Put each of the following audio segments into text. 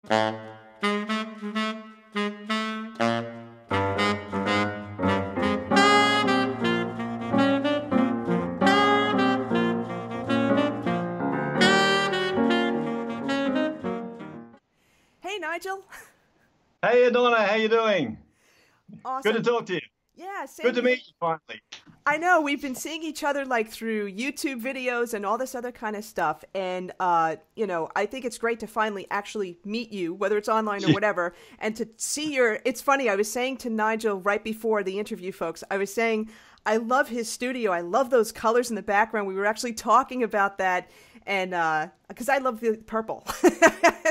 Hey, Nigel. Hey Adonna, how you doing? Good to Awesome. talk to you. Yeah, Good same to here. meet you finally. I know we've been seeing each other like through YouTube videos and all this other kind of stuff. And, I think it's great to finally actually meet you, whether it's online or Yeah. whatever, and to see your. It's funny, I was saying to Nigel right before the interview, folks, I was saying, I love his studio. I love those colors in the background. We were actually talking about that. And because I love the purple.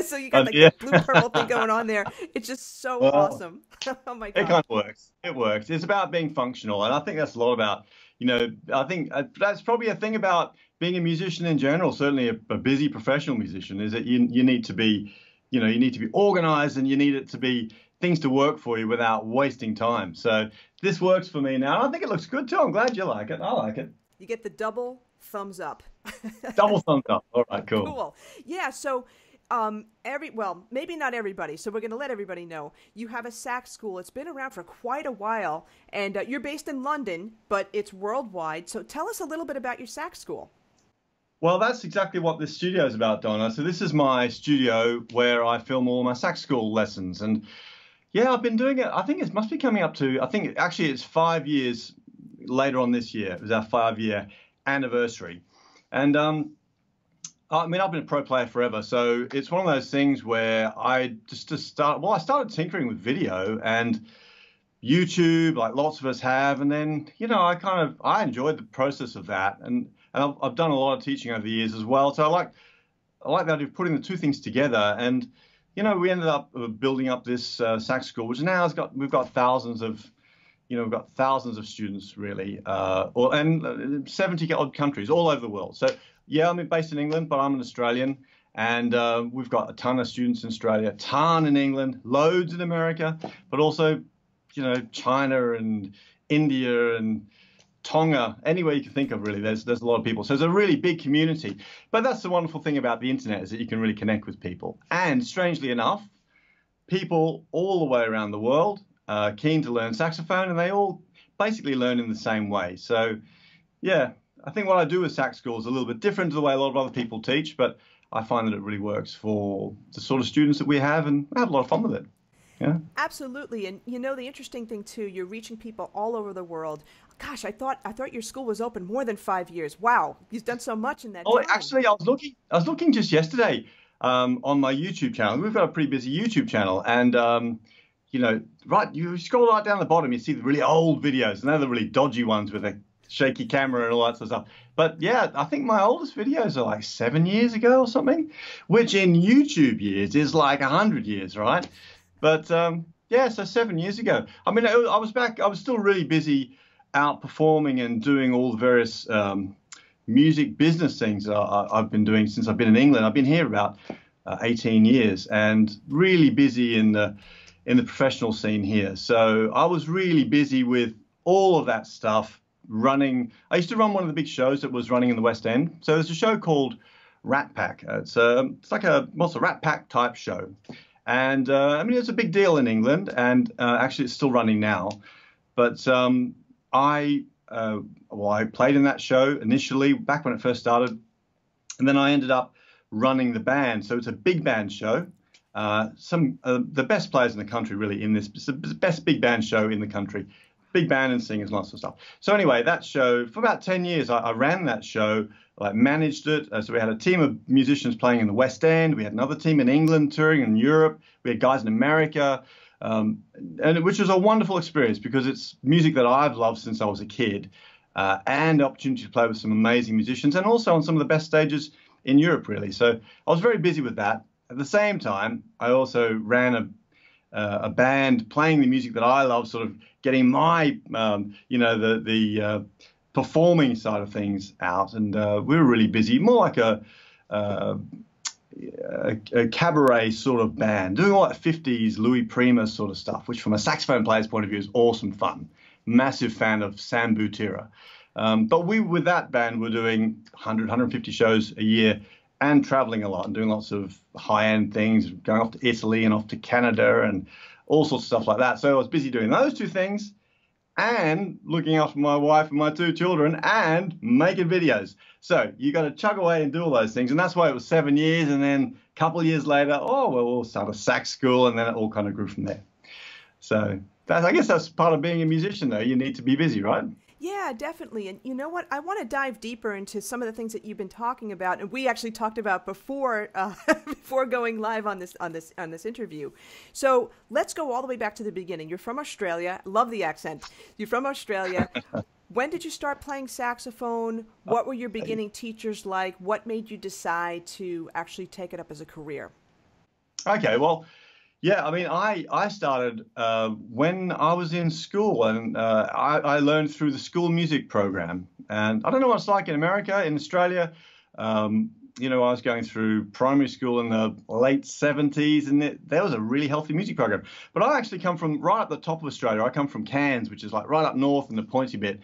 So you got like the Yeah. blue purple thing going on there. It's just so Well, awesome. Oh my it gosh. kind of works. It works. It's about being functional, and I think that's a lot about, I think that's probably a thing about being a musician in general. Certainly, a busy professional musician is that you need to be, you need to be organized, and you need it to be things to work for you without wasting time. So this works for me now. And I think it looks good too. I'm glad you like it. I like it. You get the double thumbs up. Double thumbs up. All right, cool. Cool. Yeah, so maybe not everybody. So we're going to let everybody know. You have a sax school. It's been around for quite a while, and you're based in London, but it's worldwide. So tell us a little bit about your sax school. Well, that's exactly what this studio is about, Donna. So this is my studio where I film all my sax school lessons, and yeah, I've been doing it. I think it must be coming up to. I think actually it's 5 years later on this year. It was our 5 year anniversary, and I mean, I've been a pro player forever, so it's one of those things where I just start. Well, I started tinkering with video and YouTube, like lots of us have, and then I enjoyed the process of that, and I've done a lot of teaching over the years as well. So I like the idea of putting the two things together, and we ended up building up this sax school, which now has got we've got thousands of we've got thousands of students really, and 70 odd countries all over the world. So yeah, I'm based in England, but I'm an Australian, and we've got a ton of students in Australia, a ton in England, loads in America, but also China and India and Tonga, anywhere you can think of, really. There's a lot of people. So it's a really big community. But that's the wonderful thing about the internet is that you can really connect with people. And strangely enough, people all the way around the world are keen to learn saxophone, and they all basically learn in the same way. So yeah, I think what I do with sax school is a little bit different to the way a lot of other people teach, but I find that it really works for the sort of students that we have, and I have a lot of fun with it. Yeah. Absolutely. And the interesting thing too, you're reaching people all over the world. Gosh, I thought your school was open more than 5 years. Wow, you've done so much in that Oh, time. actually, I was looking just yesterday on my YouTube channel. We've got a pretty busy YouTube channel, and right, you scroll right down the bottom, you see the really old videos, and they're the really dodgy ones with a shaky camera and all that sort of stuff. But yeah, I think my oldest videos are like 7 years ago or something, which in YouTube years is like 100 years, right? But yeah, so 7 years ago. I mean, I was back. I was still really busy out performing and doing all the various music business things that I've been doing since I've been in England. I've been here about 18 years and really busy in the professional scene here. So I was really busy with all of that stuff running. I used to run one of the big shows that was running in the West End. So there's a show called Rat Pack. It's like a Rat Pack type show. And I mean, it's a big deal in England, and actually, it's still running now. But I played in that show initially back when it first started, and then I ended up running the band. So it's a big band show. Some the best players in the country really in this. It's the best big band show in the country. Big band and singers, lots of stuff. So anyway, that show for about 10 years, I ran that show, like managed it. So we had a team of musicians playing in the West End. We had another team in England touring in Europe. We had guys in America, which was a wonderful experience because it's music that I've loved since I was a kid, and the opportunity to play with some amazing musicians and also on some of the best stages in Europe, really. So I was very busy with that. At the same time, I also ran a band playing the music that I love, sort of getting my, the performing side of things out. And we were really busy, more like a, a cabaret sort of band, doing all that 50s Louis Prima sort of stuff, which from a saxophone player's point of view is awesome fun. Massive fan of Sam Butera. But we, with that band, were doing 100, 150 shows a year and traveling a lot and doing lots of high-end things, going off to Italy and off to Canada and all sorts of stuff like that. So I was busy doing those two things and looking after my wife and my two children and making videos. So you got to chug away and do all those things. And that's why it was 7 years. And then a couple of years later, oh, well, we'll start a sax school. And then it all kind of grew from there. So I guess that's part of being a musician, though. You need to be busy, right? Yeah, definitely. And you know what? I want to dive deeper into some of the things that you've been talking about, and we actually talked about before before going live on this interview. So let's go all the way back to the beginning. You're from Australia. Love the accent. You're from Australia. When did you start playing saxophone? What were your beginning teachers like? What made you decide to actually take it up as a career? Okay, well, yeah, I mean, I started when I was in school, and I learned through the school music program. And I don't know what it's like in America. In Australia, you know, I was going through primary school in the late 70s, and there was a really healthy music program. But I actually come from right up the top of Australia. I come from Cairns, which is like right up north in the pointy bit.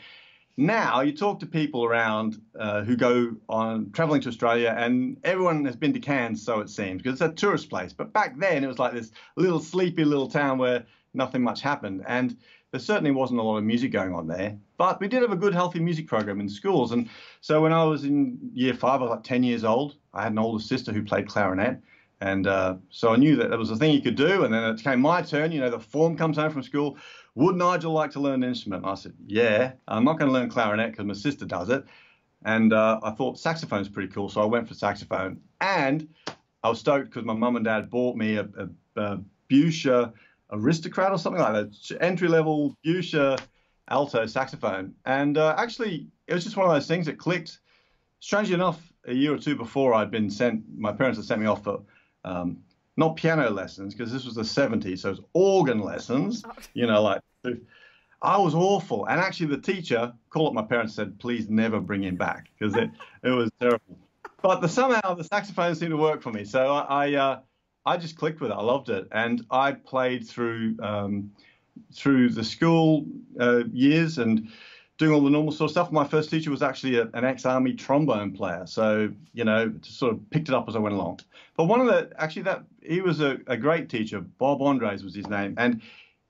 Now you talk to people around who go on traveling to Australia, and everyone has been to Cairns, so it seems, because it's a tourist place. But back then it was like this little sleepy little town where nothing much happened, and there certainly wasn't a lot of music going on there. But we did have a good, healthy music program in schools. And so when I was in year 5, I was like 10 years old. I had an older sister who played clarinet. And so I knew that there was a thing you could do. And then it came my turn. You know, the form comes home from school. Would Nigel like to learn an instrument? And I said, yeah, I'm not going to learn clarinet because my sister does it. And I thought saxophone's pretty cool. So I went for saxophone. And I was stoked because my mum and dad bought me a Buscher Aristocrat or something like that, entry-level Buscher alto saxophone. And actually, it was just one of those things that clicked. Strangely enough, a year or two before, my parents had sent me off for not piano lessons, because this was the 70s, so it was organ lessons, you know, like, I was awful. And actually the teacher called up my parents and said, please never bring him back, because it was terrible. But somehow the saxophone seemed to work for me. So I just clicked with it. I loved it. And I played through the school years and doing all the normal sort of stuff. My first teacher was actually an ex-army trombone player. So, you know, just sort of picked it up as I went along. But he was a great teacher. Bob Andres was his name. And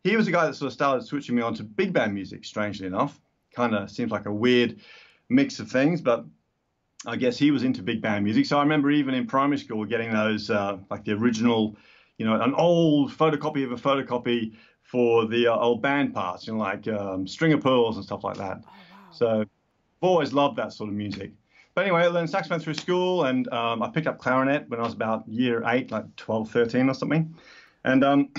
he was the guy that sort of started switching me on to big band music, strangely enough. Kind of seems like a weird mix of things, but I guess he was into big band music. So I remember even in primary school getting those, like the original, you know, an old photocopy of a photocopy for the old band parts, you know, like String of Pearls and stuff like that. Oh, wow. So I've always loved that sort of music. But anyway, I learned saxophone through school, and I picked up clarinet when I was about year 8, like 12, 13 or something. And in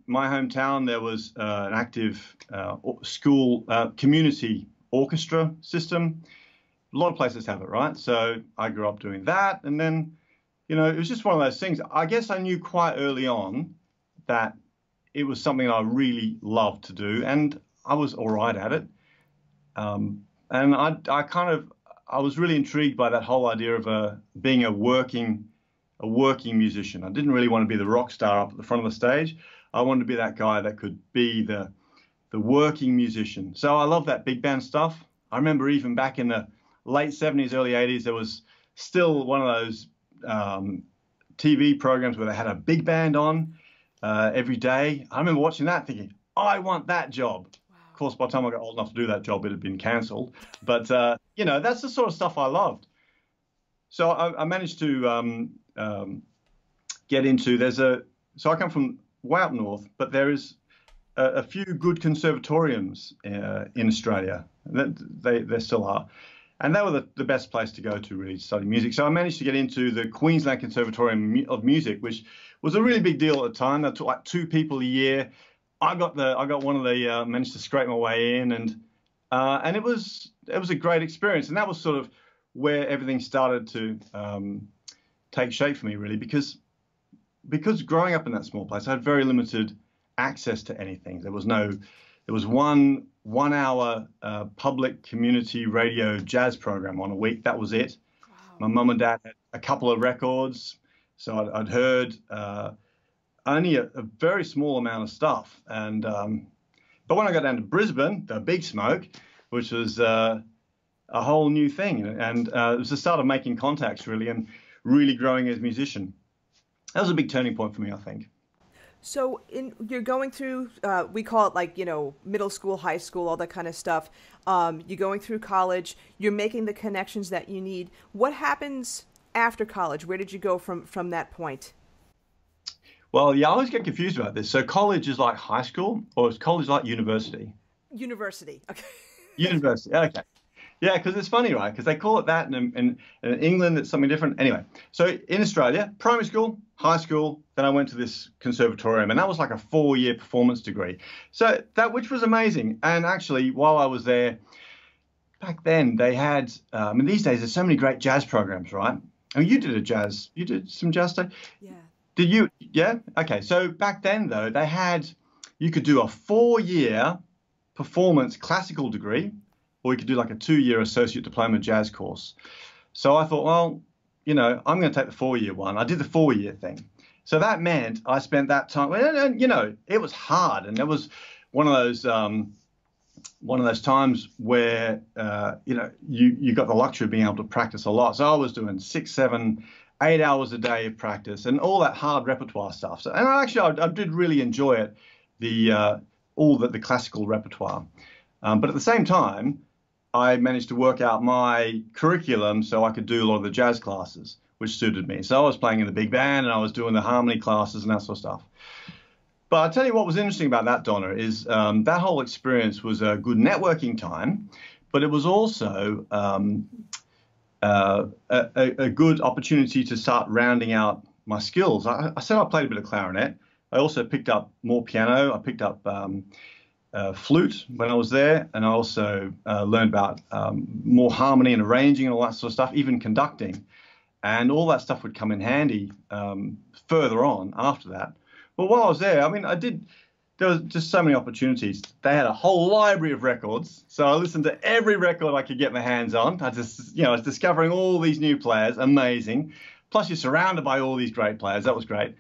my hometown, there was an active school community orchestra system. A lot of places have it, right? So I grew up doing that. And then, you know, it was just one of those things. I guess I knew quite early on that it was something I really loved to do, and I was all right at it. And I was really intrigued by that whole idea of being a working musician. I didn't really want to be the rock star up at the front of the stage. I wanted to be that guy that could be the working musician. So I love that big band stuff. I remember even back in the late 70s, early 80s, there was still one of those TV programs where they had a big band on every day. I remember watching that thinking, I want that job. Wow. Of course, by the time I got old enough to do that job, it had been cancelled. But, you know, that's the sort of stuff I loved. So I managed to get into, so I come from way up north, but there is a few good conservatoriums in Australia. There still are. And they were the best place to go to really study music. So I managed to get into the Queensland Conservatorium of Music, which was a really big deal at the time. They took like 2 people a year. I got one of the managed to scrape my way in, and it was a great experience. And that was sort of where everything started to take shape for me, really, because growing up in that small place, I had very limited access to anything. There was one hour public community radio jazz program on a week. That was it. Wow. My mum and dad had a couple of records, so I'd heard only a very small amount of stuff. And but when I got down to Brisbane, the big smoke, which was a whole new thing. And it was the start of making contacts, really, and really growing as a musician. That was a big turning point for me, I think. So you're going through, we call it like, middle school, high school, all that kind of stuff. You're going through college. You're making the connections that you need. What happens after college? Where did you go from that point? Well, yeah, I always get confused about this. So college is like high school, or is college like university? University. Okay. University. Okay. Yeah, because it's funny, right? Because they call it that, and in England it's something different. Anyway, so in Australia, primary school, high school, then I went to this conservatorium, and that was like a 4-year performance degree. So which was amazing. And actually, while I was there, back then they had, these days there's so many great jazz programs, right? I mean, you did some jazz stuff. Yeah. Did you? Yeah. Okay. So back then, though, you could do a 4-year performance classical degree, or you could do like a 2-year associate diploma jazz course. So I thought, well, I'm going to take the 4-year one. I did the 4-year thing. So that meant I spent that time, and it was hard. And it was one of those times where, you got the luxury of being able to practice a lot. So I was doing 6, 7, 8 hours a day of practice and all that hard repertoire stuff. So, and I did really enjoy it, all the classical repertoire. But at the same time, I managed to work out my curriculum so I could do a lot of the jazz classes, which suited me. So I was playing in the big band and I was doing the harmony classes and that sort of stuff. But I'll tell you what was interesting about that, Donna, is that whole experience was a good networking time, but it was also a good opportunity to start rounding out my skills. I said I played a bit of clarinet. I also picked up more piano. I picked up flute when I was there, and I also learned about more harmony and arranging and all that sort of stuff, even conducting. And all that stuff would come in handy further on after that. But while I was there, there was just so many opportunities. They had a whole library of records, so I listened to every record I could get my hands on. I was discovering all these new players, amazing. Plus, you're surrounded by all these great players. That was great.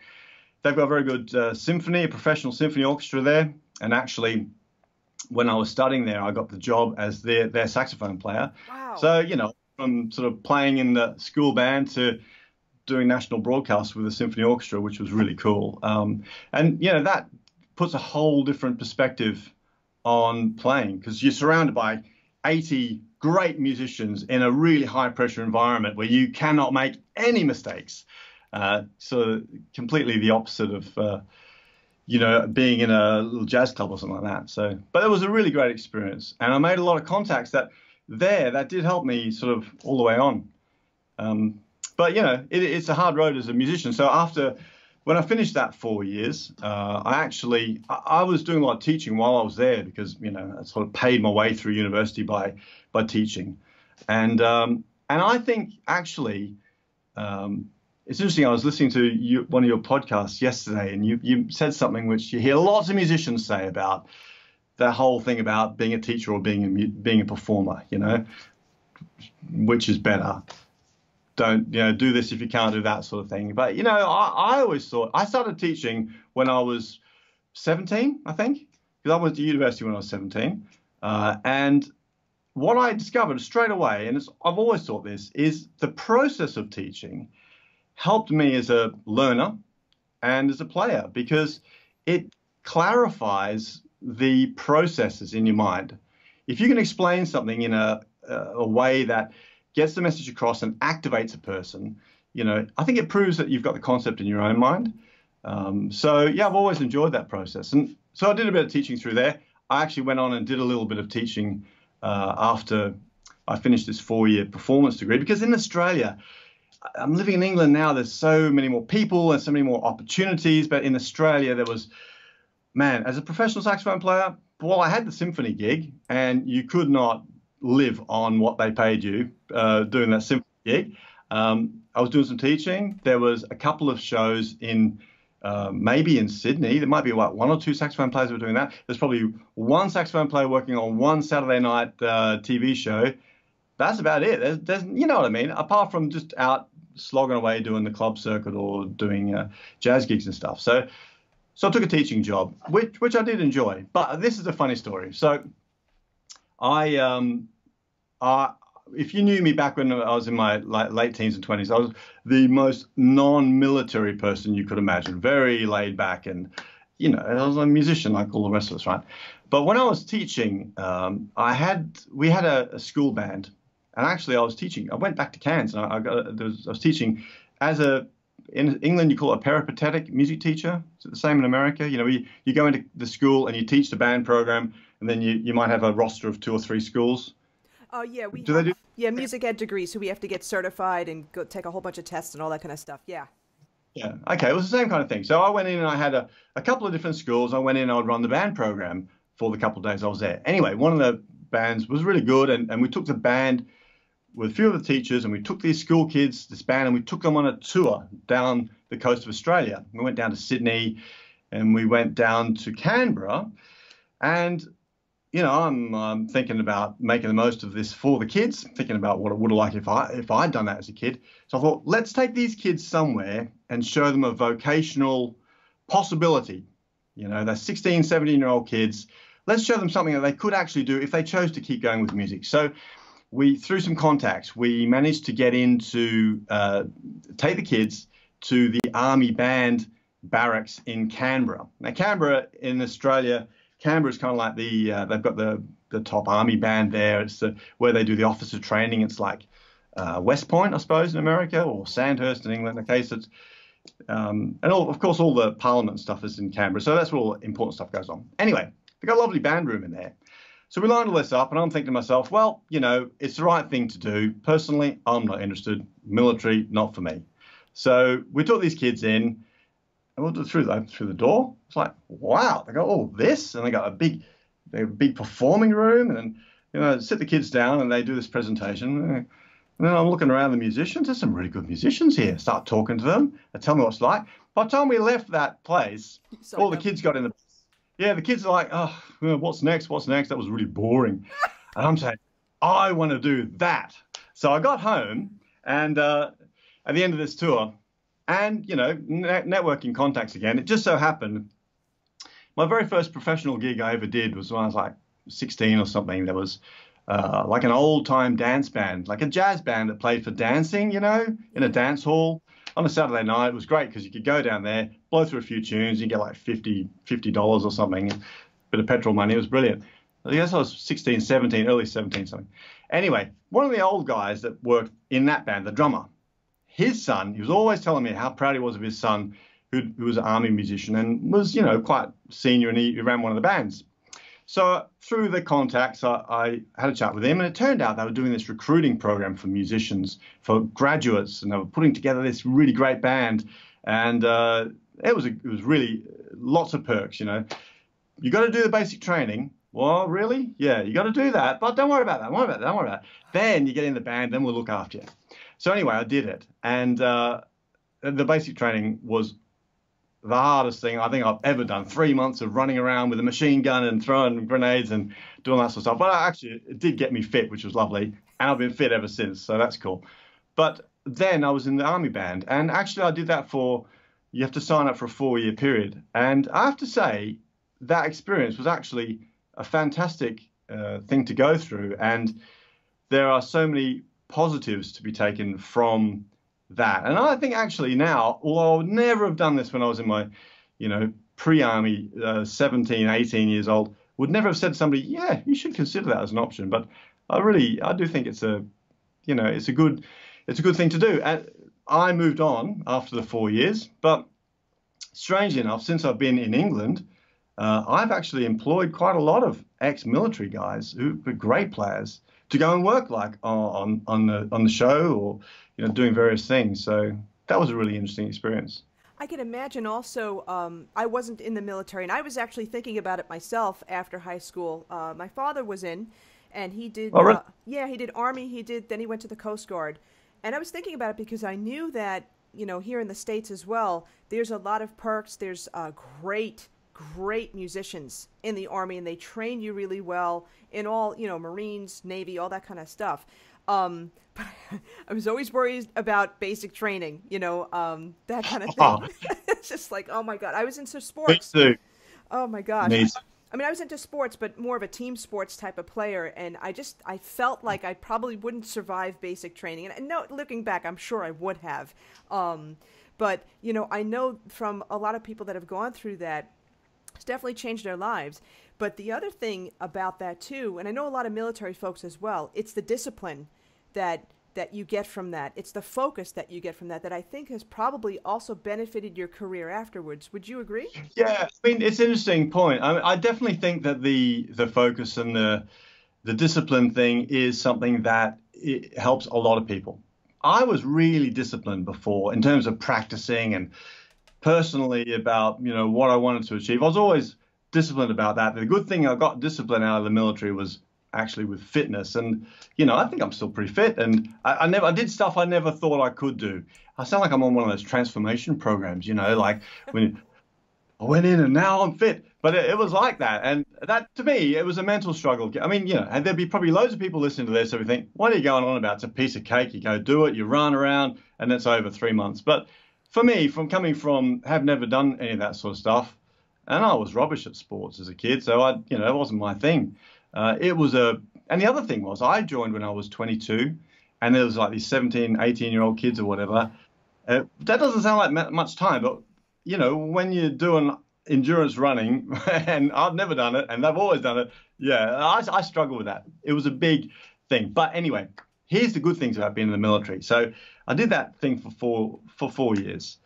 They've got a very good symphony, a professional symphony orchestra there. And actually, when I was studying there, I got the job as their saxophone player. Wow. So, from sort of playing in the school band to doing national broadcasts with the symphony orchestra, which was really cool. That puts a whole different perspective on playing, because you're surrounded by 80 great musicians in a really high pressure environment where you cannot make any mistakes. So completely the opposite of, being in a little jazz club or something like that. So, but it was a really great experience. And I made a lot of contacts that did help me sort of all the way on. But, it's a hard road as a musician. So when I finished that 4 years, I was doing a lot of teaching while I was there because, I sort of paid my way through university by teaching. And I think actually, it's interesting. I was listening to one of your podcasts yesterday, and you said something which you hear lots of musicians say about that whole thing about being a teacher or being a performer, which is better. Don't, do this if you can't do that sort of thing. But, I always thought I started teaching when I was 17, I think, because I went to university when I was 17. And what I discovered straight away, and I've always thought this, is the process of teaching helped me as a learner and as a player, because it clarifies the processes in your mind. If you can explain something in a way that gets the message across and activates a person, I think it proves that you've got the concept in your own mind. I've always enjoyed that process. And so I did a bit of teaching through there. I actually went on and did a little bit of teaching after I finished this 4-year performance degree, because in Australia, I'm living in England now, there's so many more people and so many more opportunities. But in Australia, there was, as a professional saxophone player, I had the symphony gig, and you could not live on what they paid you doing that symphony gig. I was doing some teaching. There was a couple of shows maybe in Sydney. There might be one or two saxophone players who were doing that. There's probably one saxophone player working on one Saturday night TV show. That's about it. There's you know what I mean? Apart from just out slogging away doing the club circuit or doing jazz gigs and stuff. So I took a teaching job, which I did enjoy. But this is a funny story. So if you knew me back when I was in my late teens and 20s, I was the most non-military person you could imagine. Very laid back, and I was a musician like all the rest of us, right? But when I was teaching, we had a school band, and actually I was teaching. I went back to Cairns, and I was teaching in England you call it a peripatetic music teacher. Is it the same in America? You go into the school and you teach the band program, and then you might have a roster of 2 or 3 schools. Oh yeah, They do? yeah, music ed degrees, so we have to get certified and go take a whole bunch of tests and all that kind of stuff. Yeah. Yeah. Okay. It was the same kind of thing. So I went in and I had a couple of different schools. I went in and I'd run the band program for the couple of days I was there. Anyway, one of the bands was really good, and we took the band with a few of the teachers, and we took these school kids, this band, and we took them on a tour down the coast of Australia. We went down to Sydney, and we went down to Canberra, and I'm thinking about making the most of this for the kids, thinking about what it would have like if I'd done that as a kid. So I thought, let's take these kids somewhere and show them a vocational possibility. They're 16, 17-year-old kids. Let's show them something that they could actually do if they chose to keep going with music. So through some contacts, we managed to get into take the kids to the Army Band barracks in Canberra. Now, Canberra in Australia, Canberra is kind of like they've got the top Army Band there. It's where they do the officer training. It's like West Point, I suppose, in America, or Sandhurst in England. Okay, so it's and of course all the Parliament stuff is in Canberra. So that's where all the important stuff goes on. Anyway, they've got a lovely band room in there. So we lined all this up, and I'm thinking to myself, well, it's the right thing to do. Personally, I'm not interested. Military, not for me. So we took these kids in, and we through the door. It's like, wow, they got all this, and they got a big performing room, and sit the kids down, and they do this presentation. And then I'm looking around the musicians. There's some really good musicians here. Start talking to them. They tell me what it's like. By the time we left that place, all the kids got in the... Yeah, the kids are like, oh, what's next? What's next? That was really boring. And I'm saying, I want to do that. So I got home, and at the end of this tour, and, networking contacts again, it just so happened, my very first professional gig I ever did was when I was like 16 or something. There was like an old-time dance band, like a jazz band that played for dancing, in a dance hall. On a Saturday night. It was great because you could go down there, blow through a few tunes, you get like $50 or something, a bit of petrol money. It was brilliant. I guess I was 16, 17, early 17 something. Anyway, one of the old guys that worked in that band, the drummer, his son, he was always telling me how proud he was of his son, who was an army musician and was, quite senior, and he ran one of the bands. So through the contacts, I had a chat with him, and it turned out they were doing this recruiting program for musicians, for graduates, and they were putting together this really great band. And it was really lots of perks. You got to do the basic training. Well, really? Yeah, you got to do that, but don't worry about that. Don't worry about that. Don't worry about that. Then you get in the band, then we'll look after you. So anyway, I did it, and the basic training was the hardest thing I think I've ever done. 3 months of running around with a machine gun and throwing grenades and doing that sort of stuff. But actually, it did get me fit, which was lovely. And I've been fit ever since, so that's cool. But then I was in the Army Band. And actually, I did that you have to sign up for a 4-year period. And I have to say, that experience was actually a fantastic thing to go through. And there are so many positives to be taken from that. And I think actually now, although I would never have done this when I was in my, pre-army, 17, 18 years old, would never have said to somebody, yeah, you should consider that as an option. But I do think it's a good thing to do. And I moved on after the 4 years, but strangely enough, since I've been in England, I've actually employed quite a lot of ex-military guys who are great players to go and work like on the show or doing various things. So that was a really interesting experience. I can imagine also, I wasn't in the military, and I was actually thinking about it myself after high school. My father was in, and he did, oh, really? He did Army, then he went to the Coast Guard. And I was thinking about it because I knew that, here in the States as well, there's a lot of perks. There's great musicians in the Army, and they train you really well in all, Marines, Navy, all that kind of stuff. But I was always worried about basic training, that kind of thing. It's just like, oh my God, I was into sports. Me too. Oh my gosh. Me too. I mean, I was into sports, but more of a team sports type of player, and I felt like I probably wouldn't survive basic training. And no, looking back, I'm sure I would have. But, you know, I know from a lot of people that have gone through that, it's definitely changed their lives. But the other thing about that, too, and I know a lot of military folks as well, it's the discipline that you get from that. It's the focus that you get from that I think has probably also benefited your career afterwards. Would you agree? Yeah, I mean, it's an interesting point. I definitely think that the focus and the discipline thing is something that it helps a lot of people. I was really disciplined before in terms of practicing and personally about, you know, what I wanted to achieve. I was always disciplined about that. The good thing I got discipline out of the military was actually with fitness. And, you know, I think I'm still pretty fit. And I did stuff I never thought I could do. I sound like I'm on one of those transformation programs, you know, like when I went in and now I'm fit. But it was like that. And that, to me, it was a mental struggle. I mean, you know, and there'd be probably loads of people listening to this. So we think, what are you going on about? It's a piece of cake. You go do it, you run around, and it's over 3 months. But for me, have never done any of that sort of stuff. And I was rubbish at sports as a kid. So it wasn't my thing. And the other thing was I joined when I was 22 and there was like these 17, 18-year-old kids or whatever. That doesn't sound like much time, but, you know, when you're doing endurance running, and I've never done it and they've always done it. Yeah, I struggle with that. It was a big thing. But anyway, here's the good things about being in the military. So I did that thing for 4 years.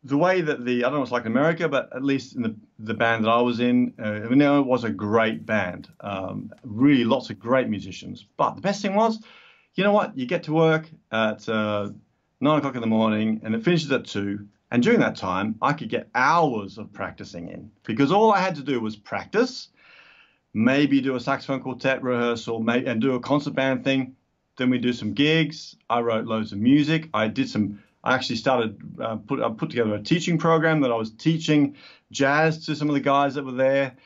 The way that I don't know if it's like in America, but at least in the band that I was in, it was a great band. Really lots of great musicians. But the best thing was, you know what? You get to work at 9 o'clock in the morning and it finishes at 2. And during that time, I could get hours of practicing in because all I had to do was practice, maybe do a saxophone quartet rehearsal, and do a concert band thing. Then we do some gigs. I wrote loads of music. I actually started put together a teaching program that I was teaching jazz to some of the guys that were there,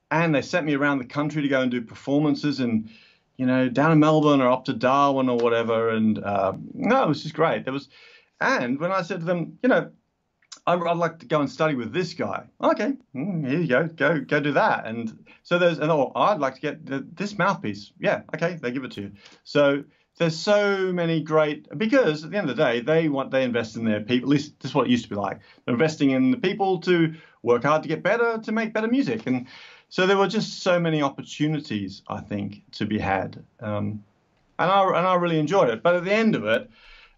and they sent me around the country to go and do performances, and you know, down in Melbourne or up to Darwin or whatever. And no, it was just great. And when I said to them, you know, I'd like to go and study with this guy. Okay, here you go do that. And so I'd like to get this mouthpiece. Yeah, okay, they give it to you. So there's so many because at the end of the day, they invest in their people. At least this is what it used to be like. They're investing in the people to work hard to get better, to make better music. And so there were just so many opportunities, I think, to be had. And I really enjoyed it. But at the end of it,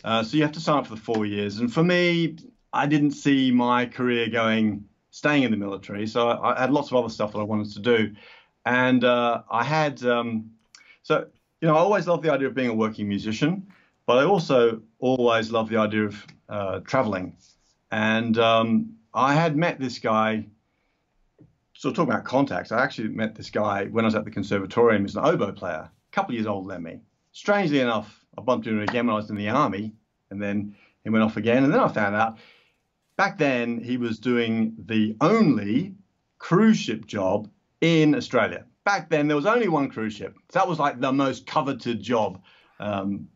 so you have to sign up for the 4 years. And for me, I didn't see my career staying in the military. So I had lots of other stuff that I wanted to do. And I had, you know, I always loved the idea of being a working musician, but I also always loved the idea of traveling. And I had met this guy, so talking about contacts, I actually met this guy when I was at the conservatorium. He's an oboe player, a couple of years older than me. Strangely enough, I bumped into him again when I was in the army, and then he went off again. And then I found out back then he was doing the only cruise ship job in Australia. Back then, there was only one cruise ship. So that was like the most coveted job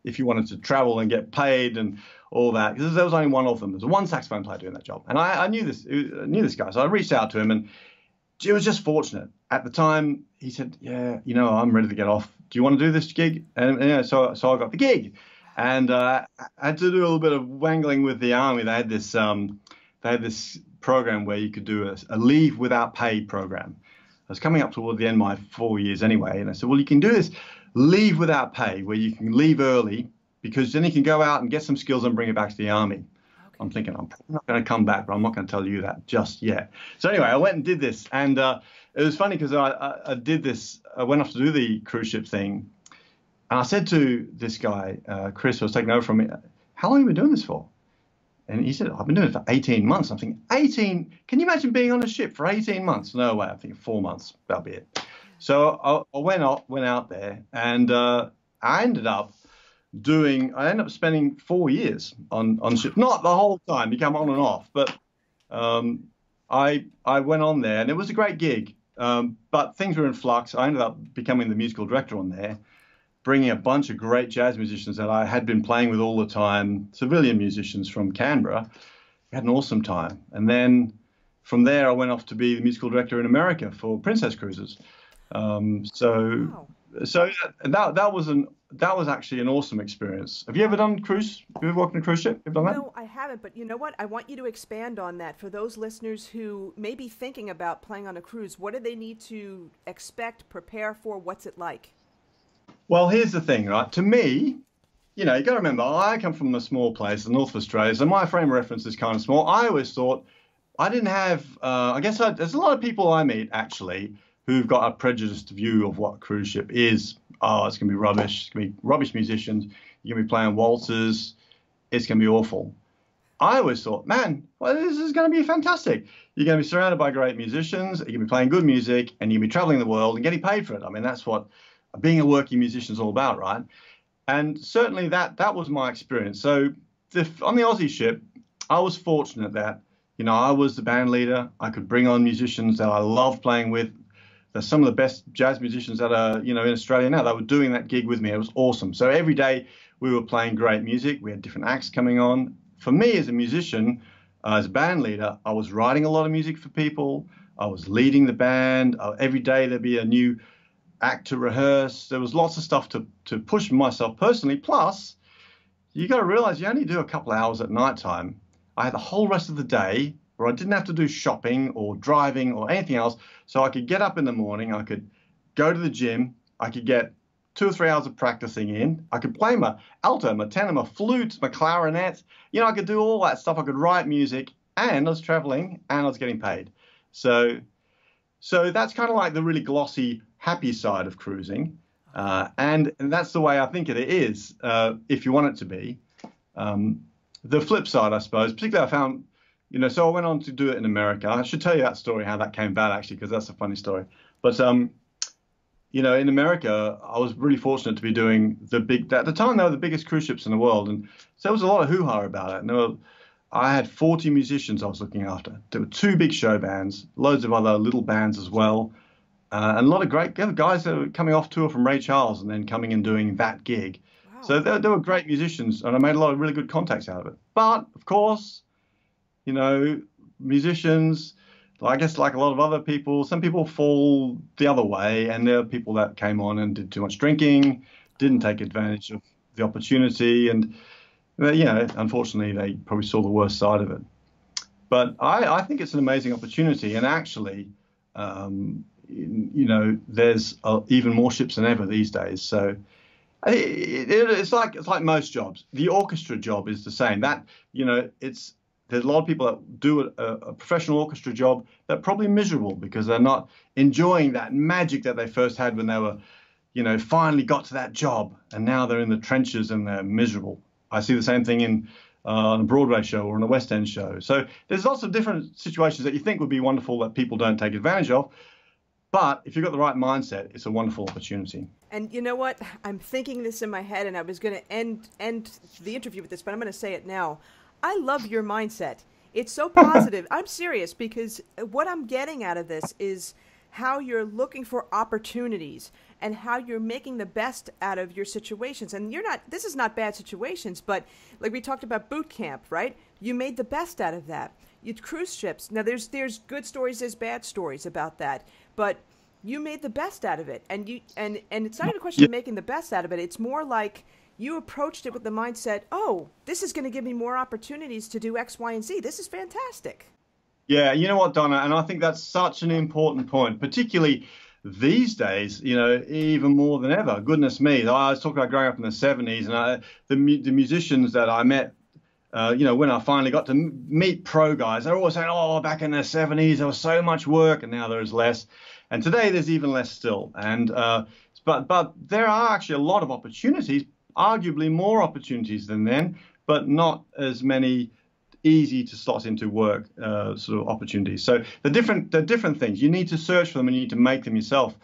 if you wanted to travel and get paid and all that. Because there was only one of them. There was one saxophone player doing that job. And I knew this guy. So I reached out to him, and it was just fortunate. At the time, he said, yeah, you know, I'm ready to get off. Do you want to do this gig? And yeah, so I got the gig. And I had to do a little bit of wangling with the Army. They had this program where you could do a leave without pay program. I was coming up toward the end of my 4 years anyway. And I said, well, you can do this leave without pay, where you can leave early because then you can go out and get some skills and bring it back to the Army. Okay. I'm thinking, I'm probably not going to come back, but I'm not going to tell you that just yet. So anyway, I went and did this. And it was funny because I did this. I went off to do the cruise ship thing. And I said to this guy, Chris, who was taking over from me, how long have you been doing this for? And he said, I've been doing it for 18 months. I'm thinking, 18? Can you imagine being on a ship for 18 months? No way. I'm thinking 4 months. That'll be it. So I went out there, and I ended up spending 4 years on ship. Not the whole time, become on and off. But I went on there, and it was a great gig. But things were in flux. I ended up becoming the musical director on there, bringing a bunch of great jazz musicians that I had been playing with all the time, civilian musicians from Canberra. We had an awesome time. And then from there, I went off to be the musical director in America for Princess Cruises. So Wow. so that was actually an awesome experience. Have you ever done cruise? Have you ever worked on a cruise ship? Have you done that? No, I haven't, but you know what? I want you to expand on that for those listeners who may be thinking about playing on a cruise. What do they need to expect, prepare for? What's it like? Well, here's the thing, right? To me, you know, you got to remember, I come from a small place, the North of Australia, so my frame of reference is kind of small. I always thought I didn't have, there's a lot of people I meet actually who've got a prejudiced view of what a cruise ship is. Oh, it's going to be rubbish. It's going to be rubbish musicians. You're going to be playing waltzes. It's going to be awful. I always thought, man, well, this is going to be fantastic. You're going to be surrounded by great musicians. You're going to be playing good music, and you're going to be traveling the world and getting paid for it. I mean, that's what being a working musician is all about, right? And certainly that was my experience. So on the Aussie ship, I was fortunate that, you know, I was the band leader. I could bring on musicians that I loved playing with. There's some of the best jazz musicians that are, you know, in Australia now. They were doing that gig with me. It was awesome. So every day we were playing great music. We had different acts coming on. For me as a musician, as a band leader, I was writing a lot of music for people. I was leading the band. Every day there'd be a new act to rehearse. There was lots of stuff to push myself personally. Plus, you got to realize you only do a couple of hours at night time. I had the whole rest of the day where I didn't have to do shopping or driving or anything else. So I could get up in the morning, I could go to the gym, I could get 2 or 3 hours of practicing in. I could play my alto, my tenor, my flute, my clarinet. You know, I could do all that stuff. I could write music, and I was traveling and I was getting paid. So that's kind of like the really glossy, happy side of cruising. And that's the way I think it is, if you want it to be. The flip side, I suppose, particularly I found, you know, so I went on to do it in America. I should tell you that story, how that came about, actually, because that's a funny story. But, you know, in America, I was really fortunate to be doing at the time, they were the biggest cruise ships in the world. And so there was a lot of hoo-ha about it. And I had 40 musicians I was looking after. There were 2 big show bands, loads of other little bands as well. And a lot of great guys that were coming off tour from Ray Charles and then coming and doing that gig. Wow. So they were great musicians, and I made a lot of really good contacts out of it. But, of course, you know, musicians, I guess like a lot of other people, some people fall the other way, and there are people that came on and did too much drinking, didn't take advantage of the opportunity, and, you know, unfortunately, they probably saw the worst side of it. But I think it's an amazing opportunity, and actually, you know, there's even more ships than ever these days. So it's like most jobs. The orchestra job is the same. That, you know, there's a lot of people that do a professional orchestra job that are probably miserable because they're not enjoying that magic that they first had when they were, you know, finally got to that job, and now they're in the trenches and they're miserable. I see the same thing on a Broadway show or on a West End show. So there's lots of different situations that you think would be wonderful that people don't take advantage of. But if you've got the right mindset, it's a wonderful opportunity. And you know what? I'm thinking this in my head, and I was going to end the interview with this, but I'm going to say it now. I love your mindset. It's so positive. I'm serious, because what I'm getting out of this is how you're looking for opportunities and how you're making the best out of your situations. And this is not bad situations, but like we talked about boot camp, right? You made the best out of that. You cruise ships. Now there's good stories, there's bad stories about that, but you made the best out of it. And it's not even a question of making the best out of it. It's more like you approached it with the mindset, oh, this is going to give me more opportunities to do X, Y, and Z. This is fantastic. Yeah, you know what, Donna, and I think that's such an important point, particularly these days, you know, even more than ever. Goodness me, I was talking about growing up in the 70s, and the musicians that I met, you know, when I finally got to meet pro guys, they're always saying, oh, back in the 70s, there was so much work, and now there is less. And today there's even less still. And but there are actually a lot of opportunities, arguably more opportunities than then, but not as many easy to slot into work sort of opportunities. So they're different things. You need to search for them and you need to make them yourself.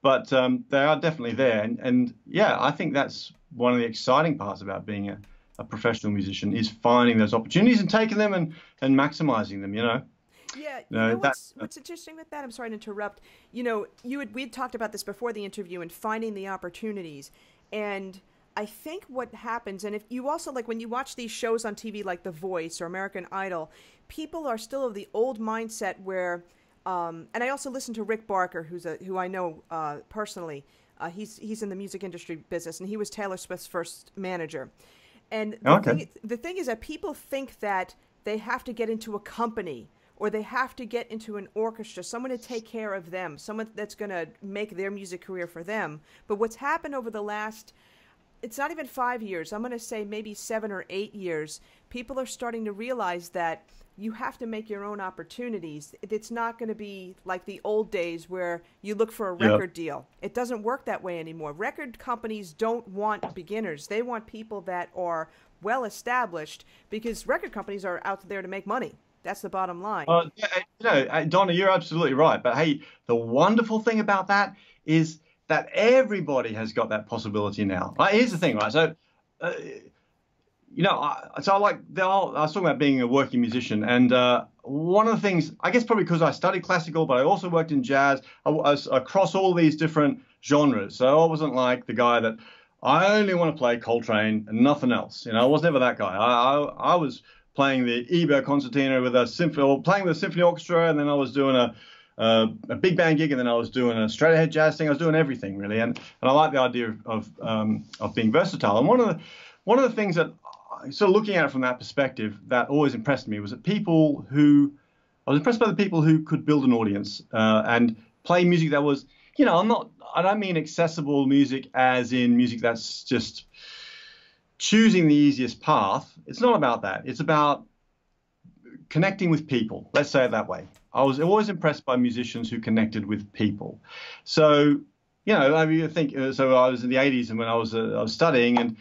But they are definitely there. And yeah, I think that's one of the exciting parts about being a professional musician, is finding those opportunities and taking them and maximizing them, you know. Yeah, you know what's interesting with that? I'm sorry to interrupt. You know, we had talked about this before the interview and finding the opportunities. And I think what happens, and if you also like when you watch these shows on TV like The Voice or American Idol, people are still of the old mindset where, and I also listen to Rick Barker, who I know personally. He's in the music industry business, and he was Taylor Swift's first manager. And the thing is that people think that they have to get into a company or they have to get into an orchestra, someone to take care of them, someone that's going to make their music career for them. But what's happened over the last, it's not even 5 years, I'm going to say maybe 7 or 8 years, people are starting to realize that you have to make your own opportunities. It's not going to be like the old days where you look for a record deal. It doesn't work that way anymore. Record companies don't want beginners. They want people that are well established because record companies are out there to make money. That's the bottom line. Donna, you're absolutely right. But hey, the wonderful thing about that is that everybody has got that possibility now. Here's the thing, right? So, I was talking about being a working musician, and one of the things, I guess probably because I studied classical, but I also worked in jazz, I was across all these different genres. So I wasn't like the guy that I only want to play Coltrane and nothing else. I was never that guy. I was playing the Ebert concertina with a symphony, or playing with a symphony orchestra, and then I was doing a big band gig, and then I was doing a straight ahead jazz thing. I was doing everything really, and I like the idea of being versatile. And one of the things that, so looking at it from that perspective, that always impressed me was that I was impressed by the people who could build an audience and play music that was, I don't mean accessible music as in music that's just choosing the easiest path. It's not about that. It's about connecting with people. Let's say it that way. I was always impressed by musicians who connected with people. So, I think, so I was in the 80s and when I was studying, and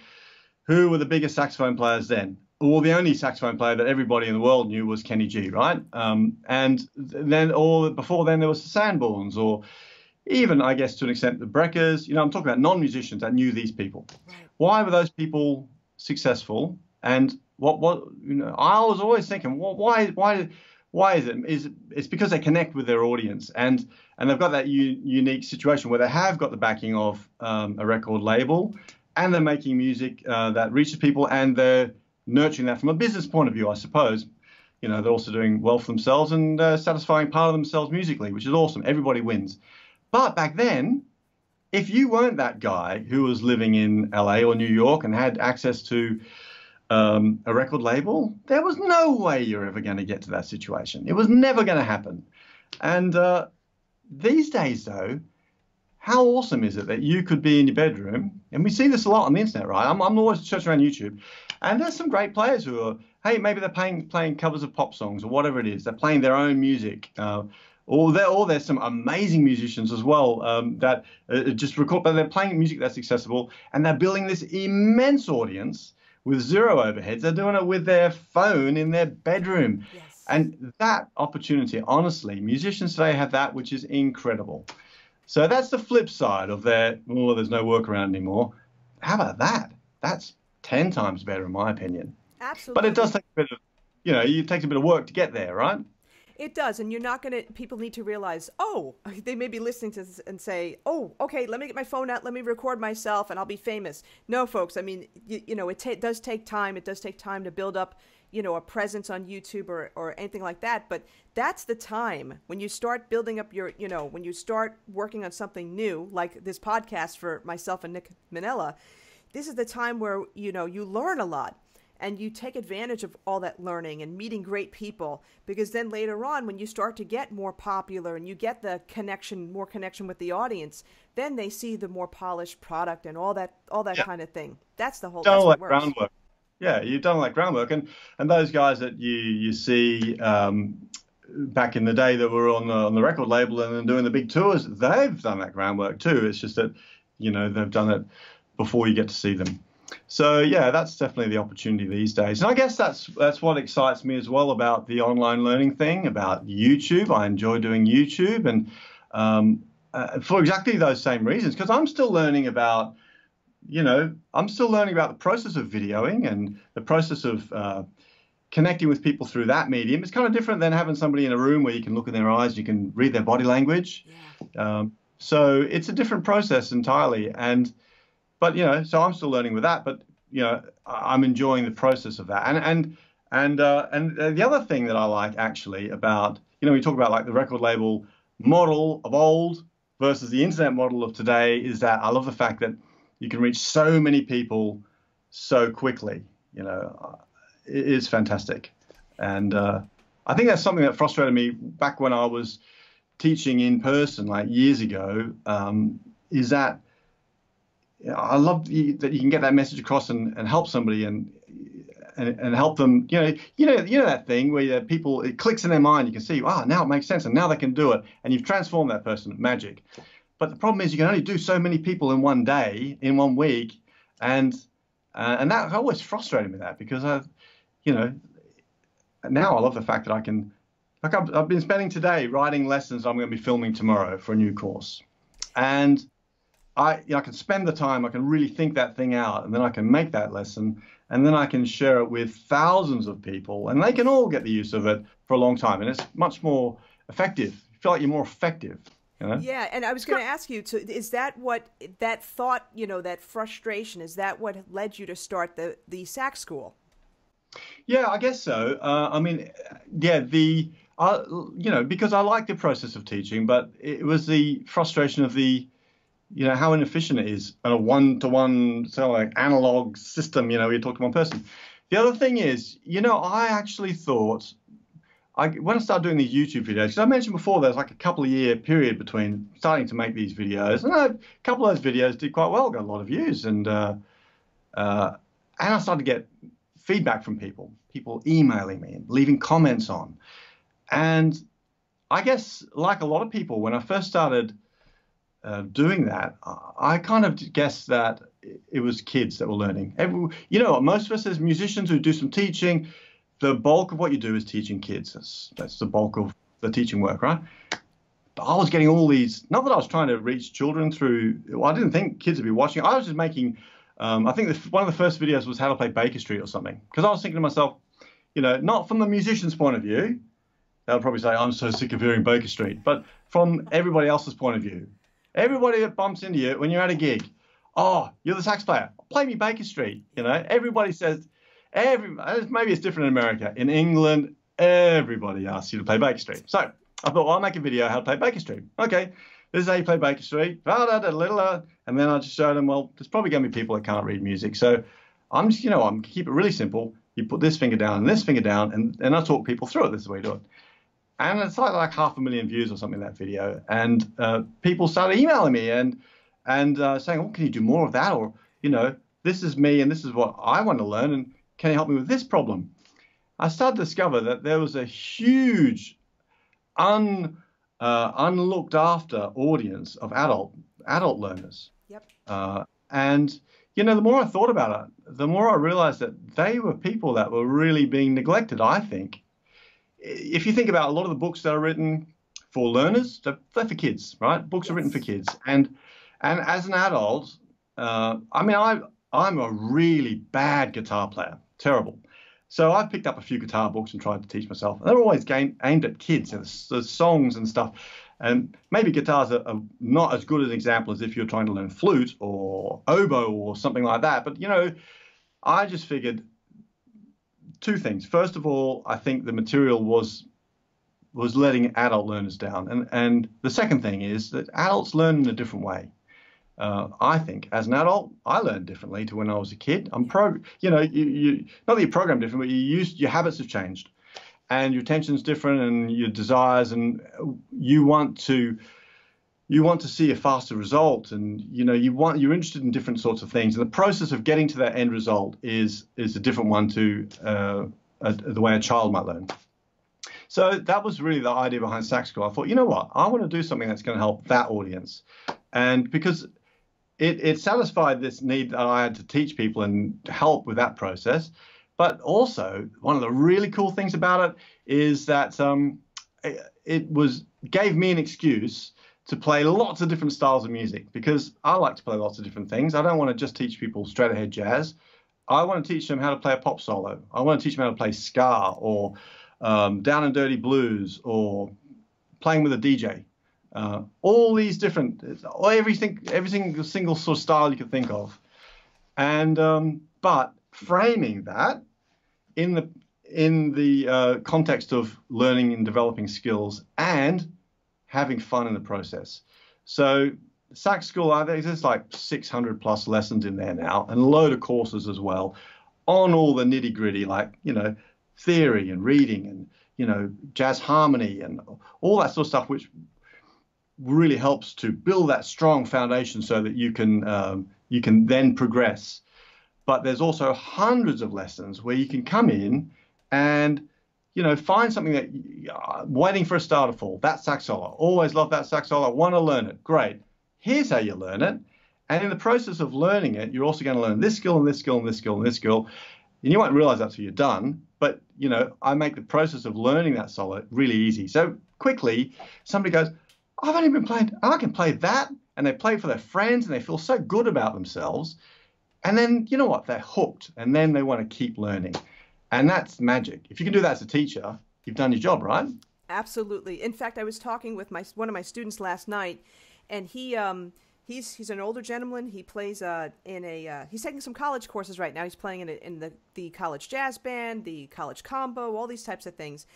who were the biggest saxophone players then? Well, the only saxophone player that everybody in the world knew was Kenny G, right? And then, or before then, there was the Sanborns, or even, I guess, to an extent, the Breckers. I'm talking about non-musicians that knew these people. Right. Why were those people successful? And I was always thinking, well, why is it? It's because they connect with their audience, and they've got that unique situation where they have got the backing of a record label, and they're making music that reaches people, and they're nurturing that from a business point of view, I suppose. They're also doing well for themselves and satisfying part of themselves musically, which is awesome. Everybody wins. But back then, if you weren't that guy who was living in LA or New York and had access to a record label, there was no way you're ever going to get to that situation. It was never going to happen. And these days, though, how awesome is it that you could be in your bedroom? And we see this a lot on the internet, right? I'm always searching around YouTube, and there's some great players who are, hey, maybe they're playing covers of pop songs or whatever it is. They're playing their own music. Or there's some amazing musicians as well that just record, but they're playing music that's accessible, and they're building this immense audience with zero overheads. They're doing it with their phone in their bedroom. Yes. And that opportunity, honestly, musicians today have that, which is incredible. So that's the flip side of there's no workaround anymore. How about that? That's 10 times better, in my opinion. Absolutely. But it does take a bit of, it takes a bit of work to get there, right? It does, and you're not going to, people need to realize, they may be listening to this and say, okay, let me get my phone out, let me record myself, and I'll be famous. No, folks, I mean, it does take time. It does take time to build up, a presence on YouTube or anything like that, but that's the time when you start building up your, when you start working on something new, like this podcast for myself and Nick Minella, this is the time where, you learn a lot. And you take advantage of all that learning and meeting great people, because then later on, when you start to get more popular and you get the more connection with the audience, then they see the more polished product and all that kind of thing. That's the whole. That's what works. Groundwork. Yeah, you've done all that groundwork, and those guys that you see back in the day that were on the record label and then doing the big tours, they've done that groundwork too. It's just that they've done it before you get to see them. So yeah, that's definitely the opportunity these days. And I guess that's what excites me as well about the online learning thing, about YouTube. I enjoy doing YouTube, and for exactly those same reasons, because I'm still learning about, the process of videoing and the process of connecting with people through that medium. It's kind of different than having somebody in a room where you can look in their eyes, you can read their body language. Yeah. So it's a different process entirely. And but so I'm still learning with that. But I'm enjoying the process of that. And the other thing that I like actually about we talk about like the record label model of old versus the internet model of today is that I love the fact that you can reach so many people so quickly. It is fantastic. And I think that's something that frustrated me back when I was teaching in person, like years ago, is that I love that you can get that message across and help somebody and help them. That thing where people, it clicks in their mind. You can see, now it makes sense, and now they can do it, and you've transformed that person. Magic. But the problem is you can only do so many people in one day, in 1 week, and that always frustrated me, that because now I love the fact that I can, like I've been spending today writing lessons I'm going to be filming tomorrow for a new course. And I can spend the time, I can really think that thing out, and then I can make that lesson, and then I can share it with thousands of people, and they can all get the use of it for a long time. And it's much more effective. You feel like you're more effective. Yeah, and I was going to ask you, is that what, that thought, that frustration, is that what led you to start the sax school? Yeah, I guess so. Because I like the process of teaching, but it was the frustration of how inefficient it is on a one-to-one sort of like analog system, you talk to one person. The other thing is, I actually thought, when I started doing these YouTube videos, because I mentioned before, there's like a couple of year period between starting to make these videos, and a couple of those videos did quite well, got a lot of views, and I started to get feedback from people emailing me and leaving comments on. And I guess, like a lot of people, when I first started doing that, I kind of guessed that it was kids that were learning. Most of us as musicians who do some teaching, the bulk of what you do is teaching kids. That's the bulk of the teaching work, right? But I was getting all these, not that I was trying to reach children through, I didn't think kids would be watching. I was just making, I think one of the first videos was how to play Baker Street or something. Because I was thinking to myself, not from the musician's point of view. They'll probably say, I'm so sick of hearing Baker Street. But from everybody else's point of view. Everybody that bumps into you when you're at a gig, you're the sax player, play me Baker Street. Everybody says, maybe it's different in America. In England, everybody asks you to play Baker Street. So I thought, I'll make a video how to play Baker Street. Okay, this is how you play Baker Street. And then I just showed them, well, there's probably going to be people that can't read music. So I'm just, I'm keep it really simple. You put this finger down and this finger down, and I talk people through it. This is the way you do it. And it's like 500,000 views or something, that video. And people started emailing me and saying, can you do more of that? Or, this is me and this is what I want to learn. And can you help me with this problem? I started to discover that there was a huge unlooked after audience of adult learners. Yep. And the more I thought about it, the more I realized that they were people that were really being neglected, I think. If you think about a lot of the books that are written for learners, they're for kids, right? Books are written for kids. And as an adult, I'm a really bad guitar player, terrible. So I've picked up a few guitar books and tried to teach myself. And they're always aimed at kids, the songs and stuff. And maybe guitars are not as good an example as if you're trying to learn flute or oboe or something like that. But, I just figured two things. First of all, I think the material was letting adult learners down. And the second thing is that adults learn in a different way. I think as an adult, I learned differently to when I was a kid. I'm not that you're programmed different, but your habits have changed, and your attention's different, and your desires, and you want to see a faster result, and you're interested in different sorts of things. And the process of getting to that end result is a different one to the way a child might learn. So that was really the idea behind Sax School. I thought, what? I want to do something that's going to help that audience, and because it satisfied this need that I had to teach people and help with that process. But also, one of the really cool things about it is that it gave me an excuse to play lots of different styles of music, because I like to play lots of different things. I don't want to just teach people straight ahead jazz. I want to teach them how to play a pop solo. I want to teach them how to play ska or down and dirty blues or playing with a DJ. All these different, every single sort of style you could think of. And but framing that in the context of learning and developing skills and having fun in the process. So Sax School, there's like 600 plus lessons in there now, and a load of courses as well on all the nitty gritty, like, theory and reading and, jazz harmony and all that sort of stuff, which really helps to build that strong foundation so that you can then progress. But there's also hundreds of lessons where you can come in and, find something that waiting for a star to fall. That sax solo. Always love that sax solo. Want to learn it. Great. Here's how you learn it. And in the process of learning it, you're also going to learn this skill and this skill and this skill and this skill. And you won't realize that till you're done. But, I make the process of learning that solo really easy. So quickly, somebody goes, I've only been playing, I can play that. And they play for their friends and they feel so good about themselves. And then, you know what? They're hooked. And then they want to keep learning. And that's magic. If you can do that as a teacher, you've done your job, right? Absolutely. In fact, I was talking with one of my students last night, and he's an older gentleman. He plays he's taking some college courses right now. He's playing in the college jazz band, the college combo, all these types of things.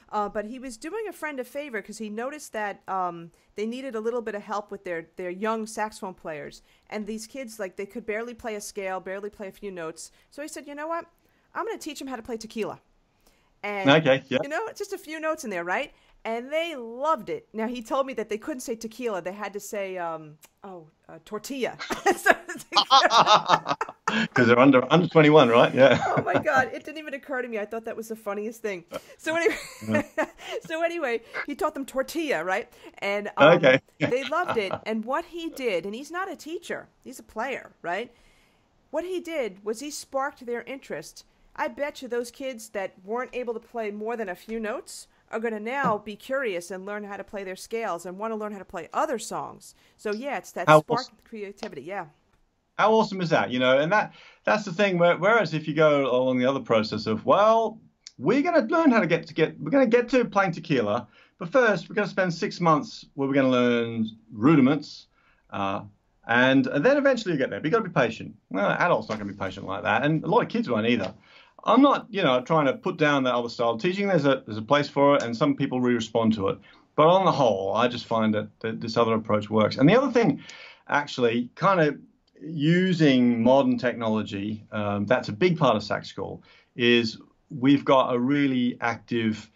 But he was doing a friend a favor because he noticed that they needed a little bit of help with their young saxophone players. And these kids, like, they could barely play a scale, barely play a few notes. So he said, you know what? I'm going to teach them how to play tequila. And, okay, yeah. Just a few notes in there, right? And they loved it. Now, he told me that they couldn't say tequila. They had to say, tortilla. Because they're under 21, right? Yeah. Oh, my God. It didn't even occur to me. I thought that was the funniest thing. So anyway, he taught them tortilla, right? And okay. They loved it. And what he did, and he's not a teacher. He's a player, right? What he did was he sparked their interest. I bet you those kids that weren't able to play more than a few notes are going to now be curious and learn how to play their scales and want to learn how to play other songs. So, yeah, it's that spark of creativity, yeah. How awesome is that? And that's the thing. Whereas if you go along the other process of, well, we're going to learn how to we're going to get to playing tequila, but first we're going to spend 6 months where we're going to learn rudiments, and then eventually you get there. But you've got to be patient. Well, adults not going to be patient like that, and a lot of kids won't either. I'm not, trying to put down that other style of teaching. There's a place for it, and some people really respond to it. But on the whole, I just find that this other approach works. And the other thing, actually, kind of using modern technology, that's a big part of Sax School, is we've got a really active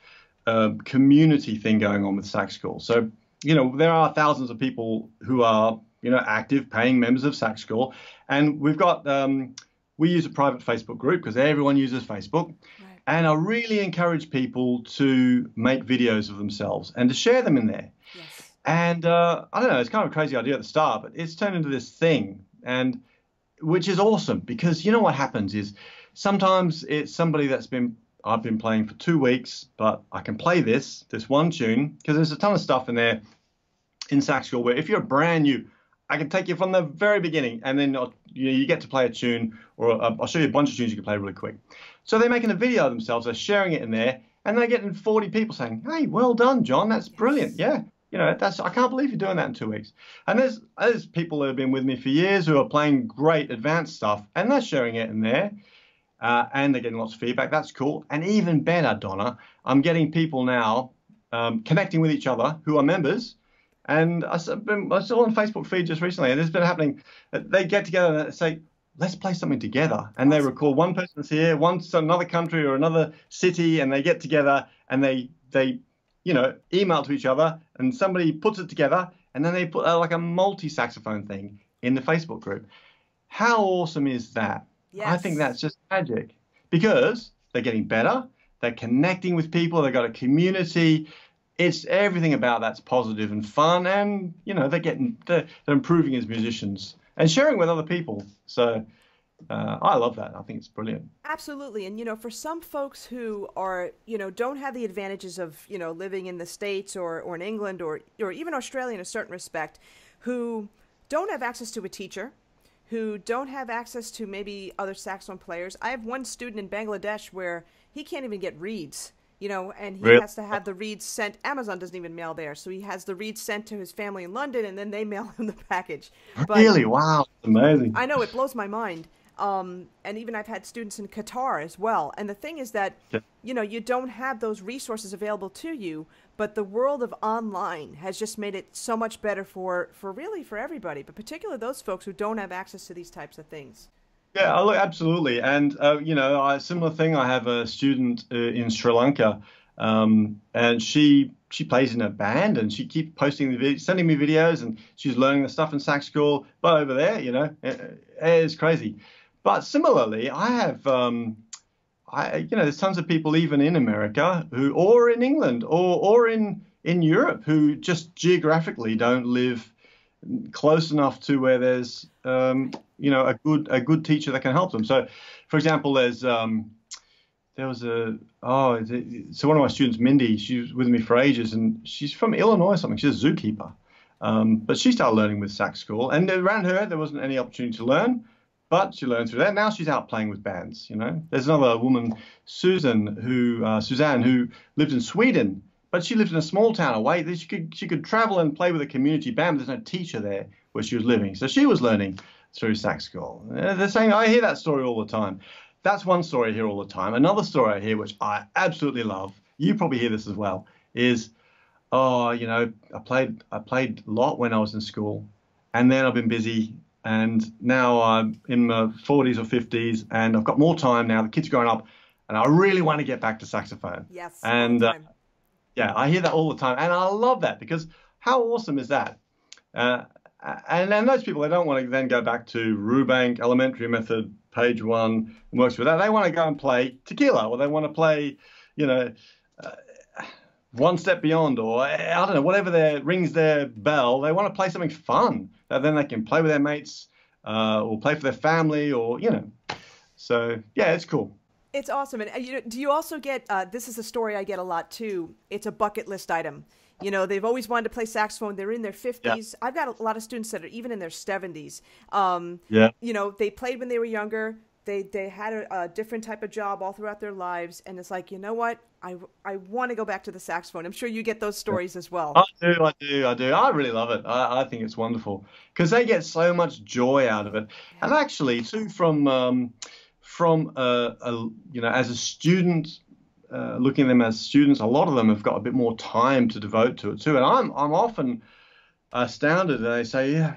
community thing going on with Sax School. So, there are thousands of people who are, active, paying members of Sax School. And we've got... we use a private Facebook group because everyone uses Facebook. Right. And I really encourage people to make videos of themselves and to share them in there. Yes. And I don't know, it's kind of a crazy idea at the start, but it's turned into this thing, and which is awesome because what happens is sometimes it's somebody I've been playing for 2 weeks, but I can play this one tune because there's a ton of stuff in there in Sax School where if you're brand new, I can take you from the very beginning, and then you get to play a tune, or I'll show you a bunch of tunes you can play really quick. So they're making a video of themselves, they're sharing it in there, and they're getting 40 people saying, "Hey, well done, John, that's brilliant. Yeah, I can't believe you're doing that in 2 weeks." And there's people that have been with me for years who are playing great advanced stuff, and they're sharing it in there, and they're getting lots of feedback. That's cool. And even better, Donna, I'm getting people now connecting with each other who are members. And I saw on Facebook feed just recently, and it's been happening. They get together and say, "Let's play something together." And they record one person's here, one's from another country or another city, and they get together and they email to each other, and somebody puts it together, and then they put like a multi-saxophone thing in the Facebook group. How awesome is that? Yes. I think that's just magic because they're getting better, they're connecting with people, they've got a community. It's everything about that's positive and fun, and they're improving as musicians and sharing with other people. So I love that. I think it's brilliant. Absolutely. And for some folks who are don't have the advantages of living in the States or in England or even Australia in a certain respect, who don't have access to a teacher, who don't have access to maybe other saxophone players. I have one student in Bangladesh where he can't even get reeds. And he has to have the reeds sent. Amazon doesn't even mail there. So he has the reeds sent to his family in London, and then they mail him the package. But really? Wow. Amazing. I know. It blows my mind. And even I've had students in Qatar as well. And the thing is that, Yeah. you don't have those resources available to you, but the world of online has just made it so much better for really for everybody, but particularly those folks who don't have access to these types of things. Yeah, look, absolutely. And, similar thing, I have a student in Sri Lanka, and she plays in a band, and she keeps posting sending me videos, and she's learning the stuff in sax school. But over there, it's crazy. But similarly, I have, there's tons of people even in America or in England, or in Europe, who just geographically don't live close enough to where there's a good teacher that can help them. So, for example, there was so one of my students, Mindy, she was with me for ages, and she's from Illinois or something. She's a zookeeper, but she started learning with sax school, and around her there wasn't any opportunity to learn, but she learned through that. Now she's out playing with bands. There's another woman, Suzanne, who lived in Sweden. But she lived in a small town away. She could travel and play with a community band. There's no teacher there where she was living. So she was learning through sax school. They're saying, I hear that story all the time. That's one story I hear all the time. Another story I hear, which I absolutely love, you probably hear this as well, is, I played a lot when I was in school, and then I've been busy, and now I'm in my 40s or 50s, and I've got more time now. The kids are growing up, and I really want to get back to saxophone. Yes. And yeah, I hear that all the time, and I love that, because how awesome is that? And then those people, they don't want to then go back to Rubank Elementary Method, page 1, and works with that. They want to go and play tequila, or they want to play, One Step Beyond, or I don't know, whatever rings their bell. They want to play something fun that then they can play with their mates, or play for their family, or. So yeah, it's cool. It's awesome. And do you also get, this is a story I get a lot too, it's a bucket list item. They've always wanted to play saxophone. They're in their 50s. Yeah. I've got a lot of students that are even in their 70s. They played when they were younger. They had a different type of job all throughout their lives. And it's like, you know what? I want to go back to the saxophone. I'm sure you get those stories as well. I do. I really love it. I think it's wonderful, because they get so much joy out of it. Yeah. And actually, too, as a student, looking at them as students, a lot of them have got a bit more time to devote to it too. And I'm often astounded. They say, yeah,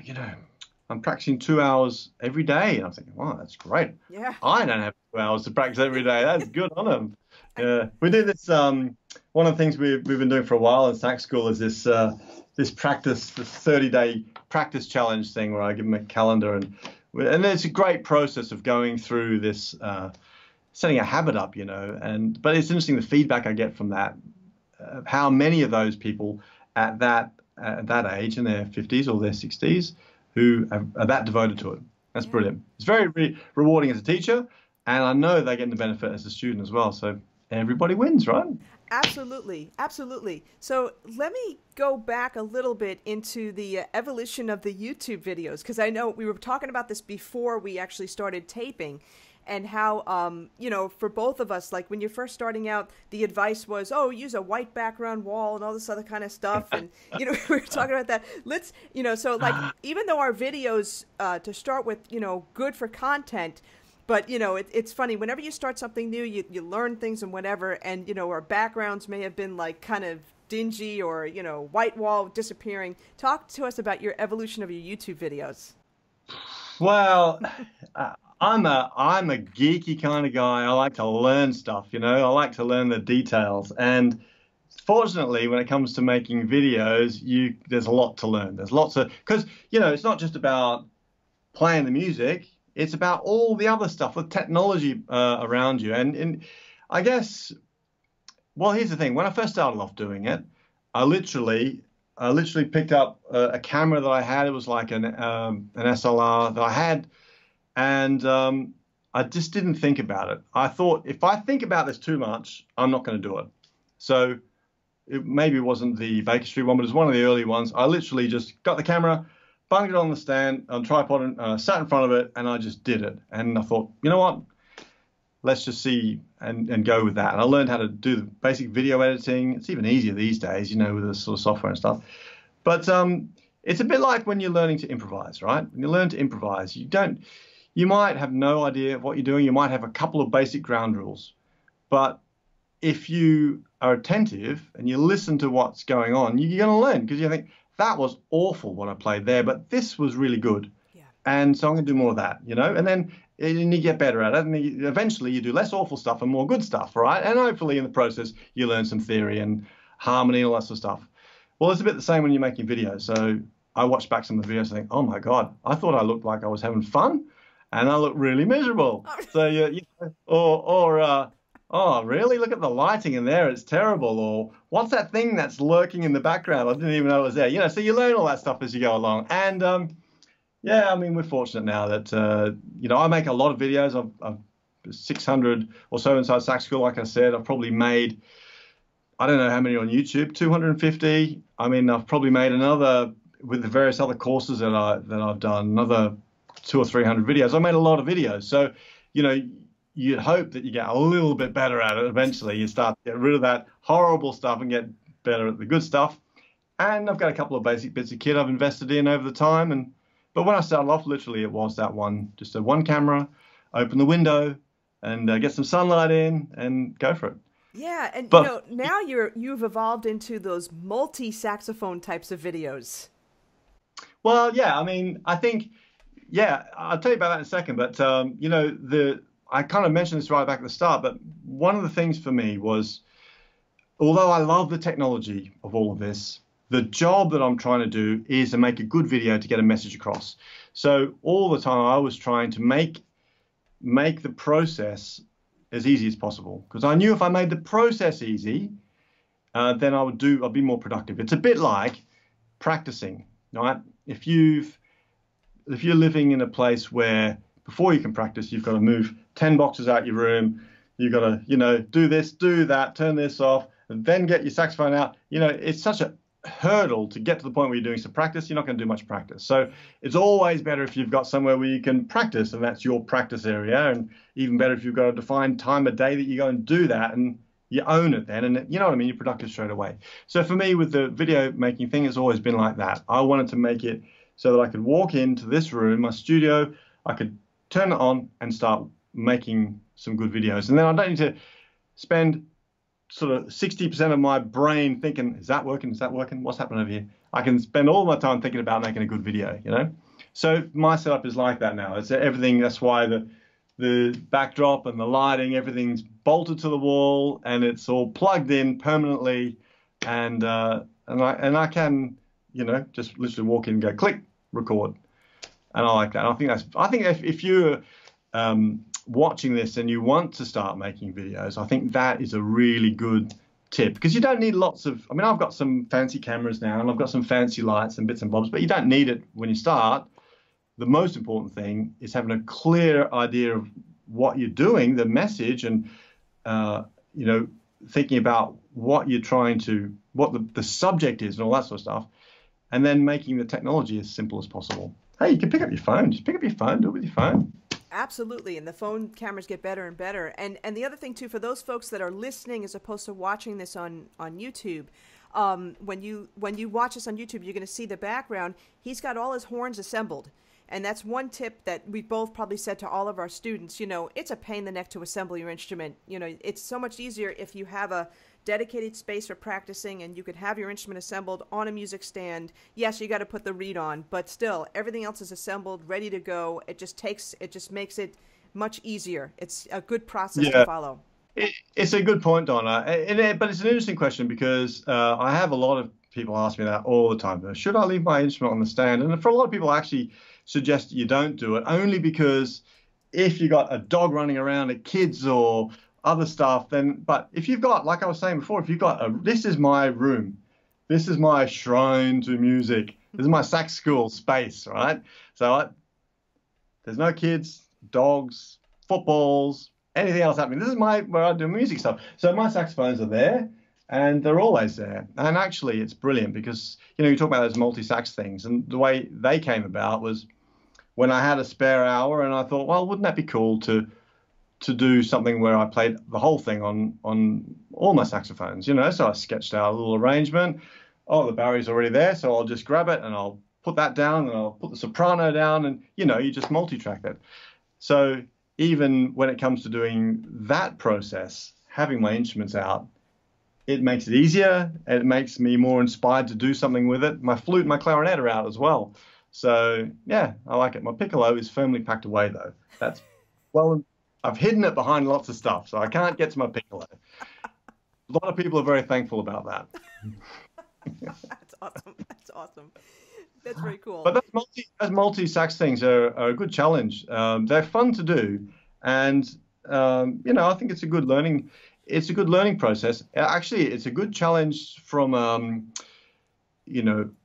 I'm practicing 2 hours every day. And I'm thinking, wow, that's great. Yeah. I don't have 2 hours to practice every day. That's good on them. Yeah. We do this. One of the things we've been doing for a while in sax school is this 30-day practice challenge thing, where I give them a calendar, and it's a great process of going through this, setting a habit up, but it's interesting the feedback I get from that, how many of those people at that age, in their 50s or their 60s, who are that devoted to it. That's brilliant. It's very rewarding as a teacher, and I know they're getting the benefit as a student as well. So everybody wins, right? Absolutely. So let me go back a little bit into the evolution of the YouTube videos, because I know we were talking about this before we actually started taping, and how, for both of us, like when you're first starting out, the advice was, use a white background wall and all this other kind of stuff. And, we were talking about that. Let's, so like, even though our videos, to start with, good for content, but, it's funny, whenever you start something new, you learn things and whatever, and, our backgrounds may have been like kind of dingy, or, white wall disappearing. Talk to us about your evolution of your YouTube videos. Well, I'm a geeky kind of guy. I like to learn stuff, I like to learn the details. And fortunately, when it comes to making videos, there's a lot to learn. There's lots of, because, it's not just about playing the music. It's about all the other stuff, the technology around you. And I guess, well, here's the thing. When I first started off doing it, I literally picked up a camera that I had. It was like an SLR that I had. And I just didn't think about it. I thought, if I think about this too much, I'm not going to do it. So maybe it wasn't the Baker Street one, but it was one of the early ones. I literally just got the camera, bunged it on the stand, on tripod, and sat in front of it, and I just did it. And I thought, you know what? Let's just see and go with that. And I learned how to do the basic video editing. It's even easier these days, with this sort of software and stuff. But it's a bit like when you're learning to improvise, right? When you learn to improvise, you don't you might have no idea of what you're doing. You might have a couple of basic ground rules. But if you are attentive and you listen to what's going on, you're going to learn, because you think, that was awful what I played there, but this was really good. Yeah. And so I'm going to do more of that, and then you get better at it. And eventually you do less awful stuff and more good stuff, right? And hopefully in the process, you learn some theory and harmony and all that sort of stuff. Well, it's a bit the same when you're making videos. So I watch back some of the videos and think, oh my God, I thought I looked like I was having fun, and I look really miserable. So oh, really? Look at the lighting in there. It's terrible. Or what's that thing that's lurking in the background? I didn't even know it was there. So you learn all that stuff as you go along. And yeah, I mean, we're fortunate now that, I make a lot of videos. I've 600 or so inside Sax School. Like I said, I've probably made, I don't know how many on YouTube, 250. I mean, I've probably made another, with the various other courses that I've done, another 200 or 300 videos. I made a lot of videos. So, you'd hope that you get a little bit better at it eventually. You start to get rid of that horrible stuff and get better at the good stuff. And I've got a couple of basic bits of kit I've invested in over the time. But when I started off, literally it was that just a one camera, open the window and get some sunlight in and go for it. Yeah, and but, now you've evolved into those multi-saxophone types of videos. Well, yeah, I mean, I think, yeah, I'll tell you about that in a second. But, I kind of mentioned this right back at the start, but one of the things for me was, although I love the technology of all of this, the job that I'm trying to do is to make a good video to get a message across. So all the time I was trying to make the process as easy as possible, because I knew if I made the process easy, then I'd be more productive. It's a bit like practicing, right? If you're living in a place where before you can practice, you've got to move 10 boxes out your room. You've got to, do this, do that, turn this off, and then get your saxophone out. It's such a hurdle to get to the point where you're doing some practice. You're not going to do much practice. So it's always better if you've got somewhere where you can practice, and that's your practice area. And even better if you've got a defined time of day that you go and do that, and you own it then. And you know what I mean? You're productive straight away. So for me, with the video making thing, it's always been like that. I wanted to make it so that I could walk into this room, my studio, I could turn it on and start making some good videos. And then I don't need to spend sort of 60% of my brain thinking, is that working? Is that working? What's happening over here? I can spend all my time thinking about making a good video, So my setup is like that now. It's everything. That's why the backdrop and the lighting, everything's bolted to the wall and it's all plugged in permanently. And I can, just literally walk in and go click, record. And I like that. I think if you're watching this and you want to start making videos, I think that is a really good tip, because you don't need lots of, I've got some fancy cameras now and I've got some fancy lights and bits and bobs, but you don't need it when you start. The most important thing is having a clear idea of what you're doing, the message, and, thinking about what you're what the subject is and all that sort of stuff, and then making the technology as simple as possible. Hey, you can pick up your phone. Just pick up your phone. Do it with your phone. Absolutely, and the phone cameras get better and better. And the other thing, too, for those folks that are listening as opposed to watching this on YouTube, when you watch this on YouTube, you're going to see the background. He's got all his horns assembled. And that's one tip that we both probably said to all of our students. It's a pain in the neck to assemble your instrument. It's so much easier if you have a dedicated space for practicing and you could have your instrument assembled on a music stand. Yes, you got to put the reed on, but still everything else is assembled, ready to go. It just makes it much easier. It's a good process to follow. It's a good point, Donna. But it's an interesting question, because I have a lot of people ask me that all the time. Should I leave my instrument on the stand? And for a lot of people, I actually suggest you don't do it, only because if you got a dog running around, kids or other stuff, but if you've got, like I was saying before, if you've got this is my room, this is my shrine to music, this is my sax school space, right? So there's no kids, dogs, footballs, anything else happening. This is where I do music stuff. So my saxophones are there, and they're always there. And actually, it's brilliant because, you talk about those multi-sax things, and the way they came about was when I had a spare hour, and I thought, well, wouldn't that be cool to do something where I played the whole thing on all my saxophones, So I sketched out a little arrangement. Oh, the Barry's already there, so I'll just grab it and I'll put that down and I'll put the soprano down, and, you just multi-track it. So even when it comes to doing that process, having my instruments out, it makes it easier. And it makes me more inspired to do something with it. My flute and my clarinet are out as well. So yeah, I like it. My piccolo is firmly packed away though. That's well, I've hidden it behind lots of stuff, so I can't get to my piccolo. A lot of people are very thankful about that. That's awesome. That's awesome. That's very cool. But those multi-sax things are a good challenge. They're fun to do, and I think it's a good learning. It's a good learning process. Actually, it's a good challenge from an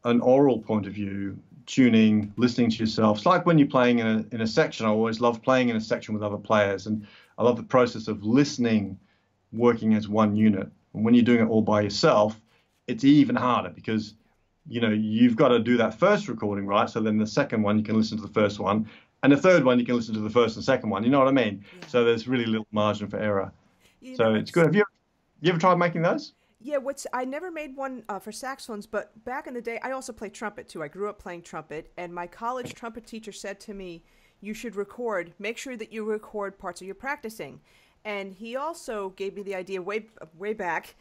oral point of view. Tuning, listening to yourself. It's like when you're playing in a section. I always love playing in a section with other players, and I love the process of listening, working as one unit. And when you're doing it all by yourself, it's even harder because you've got to do that first recording right. So then the second one you can listen to the first one, and the third one you can listen to the first and second one. You know what I mean? Yeah. So there's really little margin for error. So it's good. Have you ever tried making those? Yeah, I never made one for saxophones, but back in the day, I also played trumpet too. I grew up playing trumpet, and my college trumpet teacher said to me, you should make sure that you record parts of your practicing. And he also gave me the idea way back.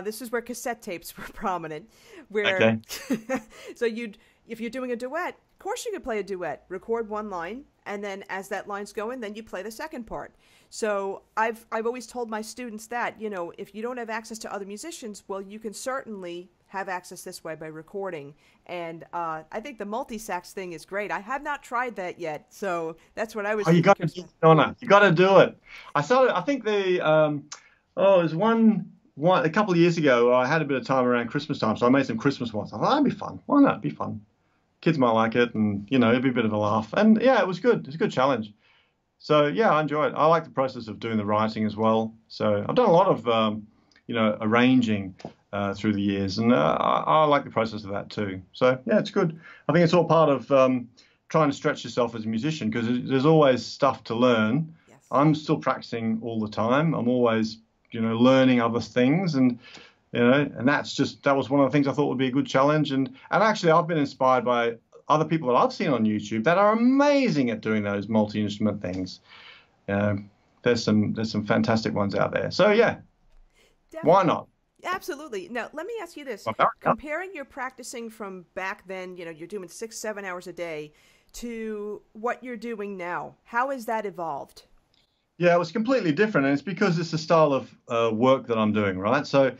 This is where cassette tapes were prominent. Where, okay. So if you're doing a duet, of course you could play a duet, record one line, and then as that line's going, then you play the second part. So I've always told my students that, if you don't have access to other musicians, well, you can certainly have access this way by recording. And I think the multi-sax thing is great. I have not tried that yet, so that's what I was. Oh, you got to do it, Donna. You got to do it. I think it was one a couple of years ago. I had a bit of time around Christmas time, so I made some Christmas ones. I thought that'd be fun. Why not? It'd be fun. Kids might like it, and it'd be a bit of a laugh. And yeah, it was good. It's a good challenge. So yeah, I enjoy it. I like the process of doing the writing as well. So I've done a lot of arranging through the years, and I like the process of that too. So yeah, it's good. I think it's all part of trying to stretch yourself as a musician because there's always stuff to learn. Yes. I'm still practicing all the time. I'm always learning other things, and and that was one of the things I thought would be a good challenge. And actually, I've been inspired by other people that I've seen on YouTube that are amazing at doing those multi-instrument things. There's some fantastic ones out there. So yeah, definitely. Why not? Absolutely. Now, let me ask you this. Comparing your practicing from back then, you're doing 6-7 hours a day, to what you're doing now, how has that evolved? Yeah, it was completely different, and it's because it's the style of work that I'm doing, right? So,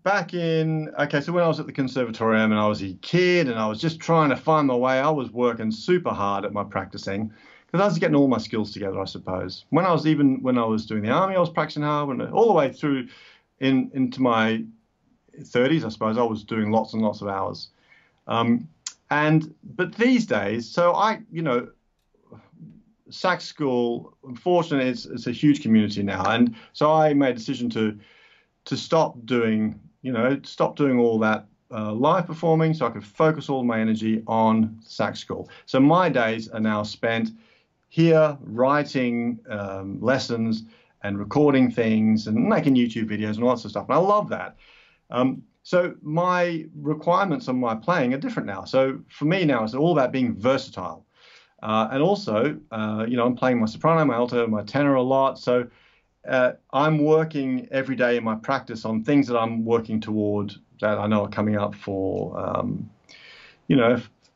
back when I was at the conservatorium and I was a kid and I was just trying to find my way, I was working super hard at my practicing because I was getting all my skills together, I suppose. When I was doing the army, I was practicing hard, and all the way through into my 30s, I suppose, I was doing lots and lots of hours. But these days, so sax school, unfortunately, it's a huge community now, and so I made a decision to stop doing all that live performing, so I could focus all my energy on sax school. So my days are now spent here writing lessons and recording things and making YouTube videos and all that sort of stuff. And I love that. So my requirements on my playing are different now. So for me now, it's all about being versatile. And also, I'm playing my soprano, my alto, my tenor a lot. So I'm working every day in my practice on things that I'm working toward that I know are coming up for,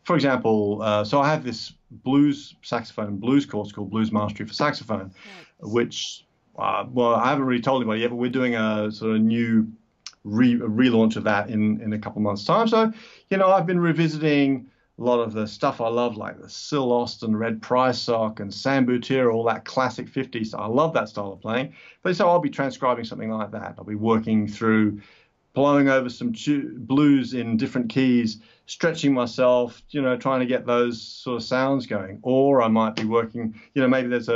for example, so I have this saxophone blues course called Blues Mastery for Saxophone, which, I haven't really told anybody yet, but we're doing a sort of new relaunch of that in a couple of months' time. So, I've been revisiting a lot of the stuff I love, like the Syl Austin, Red Prysock, and Sam Butera, all that classic 50s. I love that style of playing. But so I'll be transcribing something like that. I'll be working through blowing over some blues in different keys, stretching myself, trying to get those sort of sounds going. Or I might be working, maybe there's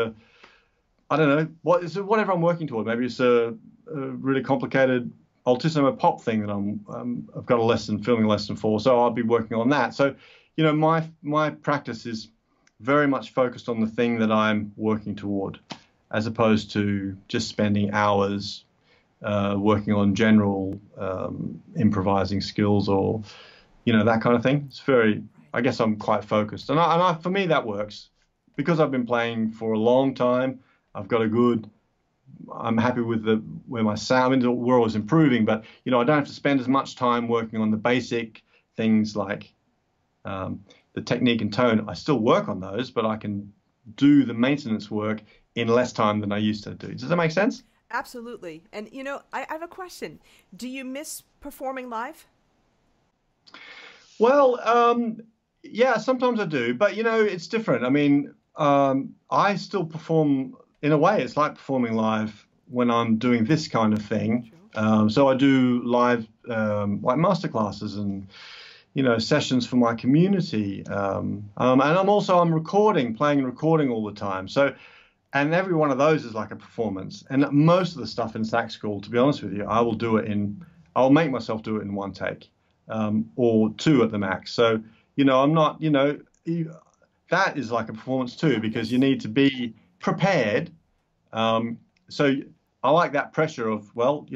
whatever I'm working toward. Maybe it's a really complicated altissimo pop thing that I've got filming a lesson for. So I'll be working on that. So, my practice is very much focused on the thing that I'm working toward, as opposed to just spending hours working on general improvising skills or, that kind of thing. It's I guess I'm quite focused. And for me, that works. because I've been playing for a long time, I've got a good. I'm happy with where my sound. I mean, we're always improving, but I don't have to spend as much time working on the basic things like the technique and tone. I still work on those, but I can do the maintenance work in less time than I used to do. Does that make sense? Absolutely. And I have a question. Do you miss performing live? Well, yeah, sometimes I do, but it's different. I mean, I still perform in a way. It's like performing live when I'm doing this kind of thing. So I do live like master classes and sessions for my community, and I'm recording, playing and recording all the time. So, and every one of those is like a performance. And most of the stuff in sax school, to be honest with you, I'll make myself do it in one take, or two at the max. So, I'm not, that is like a performance too, because you need to be prepared. So I like that pressure of, well,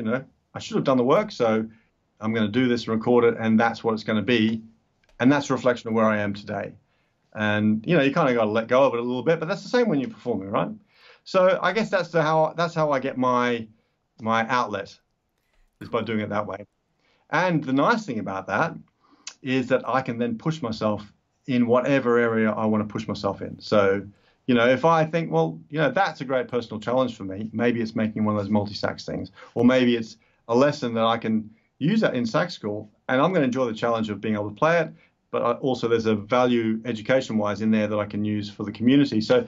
I should have done the work, so I'm going to do this and record it, and that's what it's going to be. And that's a reflection of where I am today. And, you kind of got to let go of it a little bit, but that's the same when you're performing, right? So I guess that's how I get my outlet, is by doing it that way. And the nice thing about that is that I can then push myself in whatever area I want to push myself in. So, if I think, well, that's a great personal challenge for me, maybe it's making one of those multi-sax things, or maybe it's a lesson that I can use that in sax school, and I'm going to enjoy the challenge of being able to play it, but also there's a value education-wise in there that I can use for the community. So,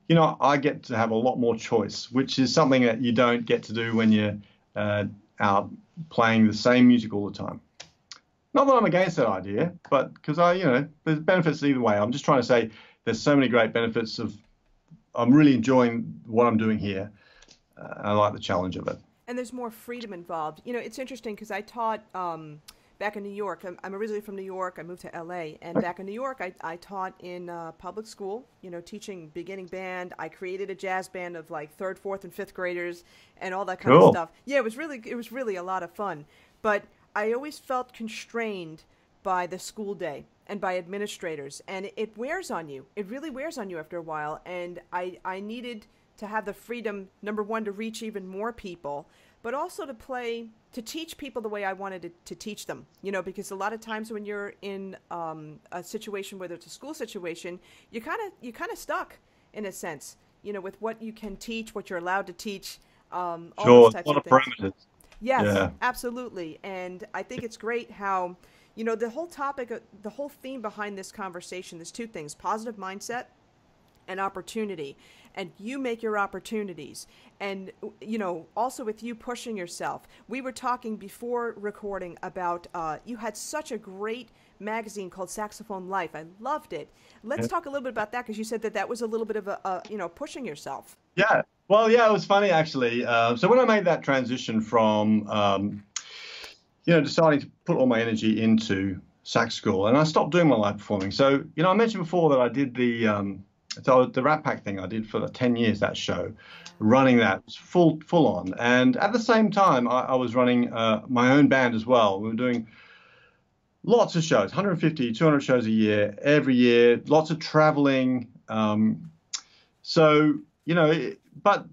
I get to have a lot more choice, which is something that you don't get to do when you're out playing the same music all the time. Not that I'm against that idea, but because there's benefits either way. I'm just trying to say there's so many great benefits I'm really enjoying what I'm doing here. I like the challenge of it. And there's more freedom involved. It's interesting because I taught back in New York. I'm originally from New York. I moved to LA. And back in New York, I taught in public school, teaching beginning band. I created a jazz band of like third, fourth, and fifth graders and all that kind of stuff. Yeah, it was really a lot of fun. But I always felt constrained by the school day and by administrators. And it wears on you. It really wears on you after a while. And I needed to have the freedom, number one, to reach even more people, but also to teach people the way I wanted to teach them, because a lot of times when you're in a situation, whether it's a school situation, you kind of stuck in a sense, with what you can teach, what you're allowed to teach, all those types of things. Parameters. Yes, yeah. Absolutely. And I think it's great how, the whole topic, the whole theme behind this conversation, there's two things: positive mindset and opportunity. And you make your opportunities. And, also with you pushing yourself. We were talking before recording about, you had such a great magazine called Saxophone Life. I loved it. Let's talk a little bit about that, because you said that was a little bit of a pushing yourself. Yeah. Well, yeah, it was funny, actually. So when I made that transition from, deciding to put all my energy into sax school, and I stopped doing my live performing. So, I mentioned before that I did the Rat Pack thing I did for 10 years, that show, running that full on. And at the same time, I was running my own band as well. We were doing lots of shows, 150, 200 shows a year, every year, lots of traveling. But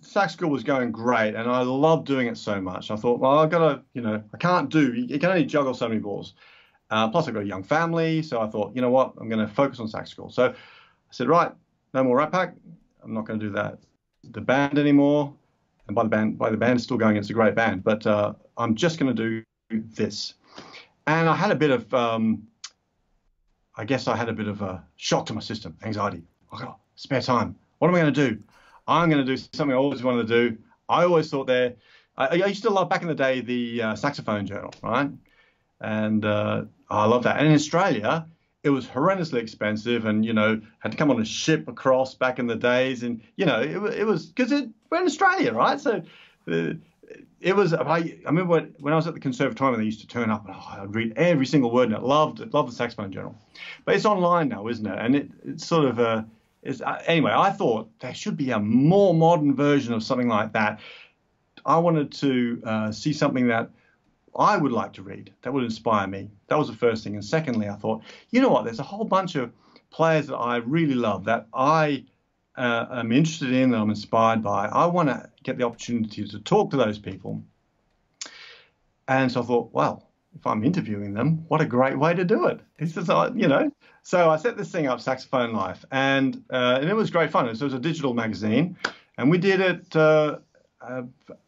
sax school was going great, and I loved doing it so much. I thought, well, you can only juggle so many balls. Plus, I've got a young family, so I thought, you know what, I'm going to focus on sax school. So I said, right, no more Rat Pack. I'm not going to do the band anymore. And by the band still going, it's a great band. But I'm just going to do this. And I had a bit of, a shock to my system, anxiety. I got spare time. What am I going to do? I'm going to do something I always wanted to do. I always thought I used to love, back in the day, the Saxophone journal, right? And I love that. And in Australia, it was horrendously expensive, and had to come on a ship across back in the days, and it was because we're in Australia, right? So it was. I remember when I was at the conservatorium, they used to turn up, and I'd read every single word in it. Loved the Saxophone Journal, but it's online now, isn't it? And it's sort of anyway. I thought there should be a more modern version of something like that. I wanted to see something that I would like to read, that would inspire me. That was the first thing. And secondly, I thought, you know what, there's a whole bunch of players that I really love, that I am interested in, that I'm inspired by, I want to get the opportunity to talk to those people. And so I thought, well, if I'm interviewing them, what a great way to do it. It's just, So I set this thing up, Saxophone Life, and it was great fun. So it was a digital magazine, and we did it.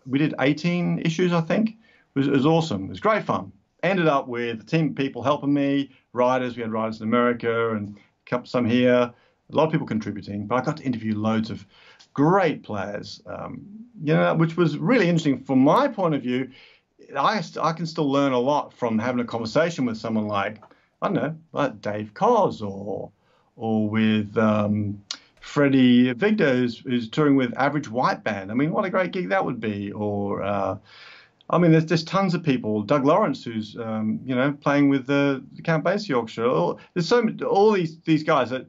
We did 18 issues, I think. It was awesome. It was great fun. Ended up with a team of people helping me, writers. We had writers in America and some here. A lot of people contributing, but I got to interview loads of great players, which was really interesting from my point of view. I can still learn a lot from having a conversation with someone like, I don't know, like Dave Koz or with Freddie Vigda, who's touring with Average White Band. I mean, what a great gig that would be. Or, there's tons of people. Doug Lawrence, who's, playing with the Count Basie Orchestra. There's all these guys that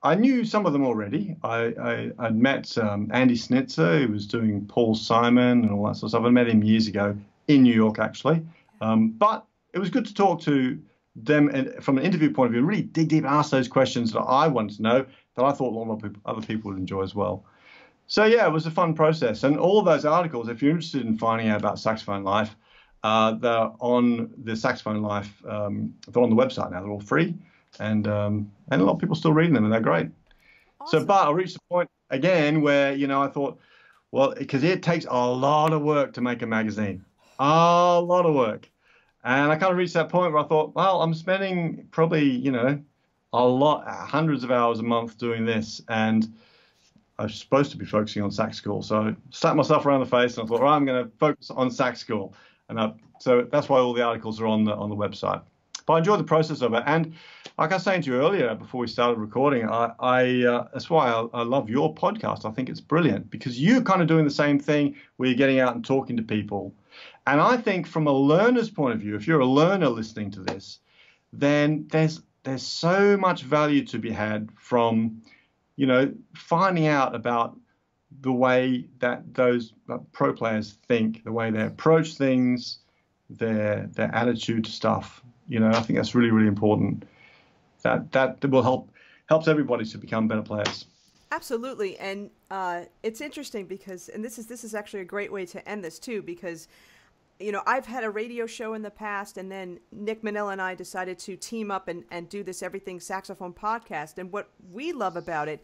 I knew some of them already. I'd met Andy Snitzer, who was doing Paul Simon and all that sort of stuff. I met him years ago in New York, actually. But it was good to talk to them and from an interview point of view, really dig deep and ask those questions that I wanted to know that I thought a lot of other people would enjoy as well. So, yeah, it was a fun process. And all of those articles, if you're interested in finding out about Saxophone Life, they're on the Saxophone Life. They're on the website now. They're all free. And a lot of people still reading them, and they're great. Awesome. So, but I reached the point again where, I thought, well, because it takes a lot of work to make a magazine, a lot of work. And I kind of reached that point where I thought, well, I'm spending probably, hundreds of hours a month doing this. And I'm supposed to be focusing on sax school. So I slapped myself around the face and I thought, right, I'm going to focus on sax school. And so that's why all the articles are on the website. But I enjoyed the process of it. And like I was saying to you earlier before we started recording, that's why I love your podcast. I think it's brilliant because you're kind of doing the same thing where you're getting out and talking to people. And I think from a learner's point of view, if you're a learner listening to this, then there's so much value to be had from, finding out about the way that those pro players think, the way they approach things, their attitude to stuff. I think that's really, really important. That will helps everybody to become better players. Absolutely, and it's interesting because, and this is actually a great way to end this too, because I've had a radio show in the past, and then Nick Manella and I decided to team up and do this Everything Saxophone podcast. And what we love about it,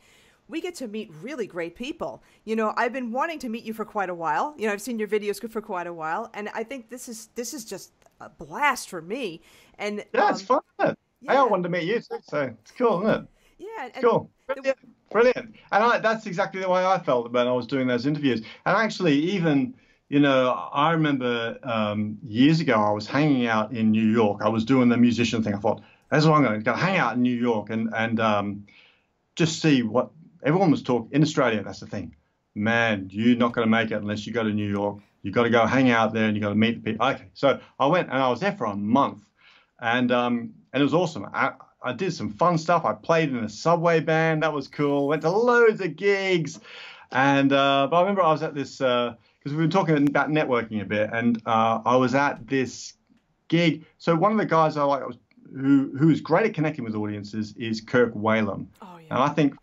we get to meet really great people. I've been wanting to meet you for quite a while. I've seen your videos for quite a while, and I think this is just a blast for me. And yeah, it's fun, isn't it? Yeah. I wanted to meet you too, so it's cool, isn't it? Yeah, it's cool. Brilliant. And that's exactly the way I felt when I was doing those interviews. And actually, even I remember years ago I was hanging out in New York. I was doing the musician thing. I thought, that's what I'm going to hang out in New York and just see what everyone was talking in Australia. That's the thing, man. You're not going to make it unless you go to New York. You got to go hang out there and you got to meet the people. Okay, so I went and I was there for a month, and it was awesome. I did some fun stuff. I played in a subway band. That was cool. Went to loads of gigs, and but I remember I was at this because we've been talking about networking a bit, and I was at this gig. So one of the guys I like who is great at connecting with audiences is Kirk Whalum. Oh, yeah. And I think,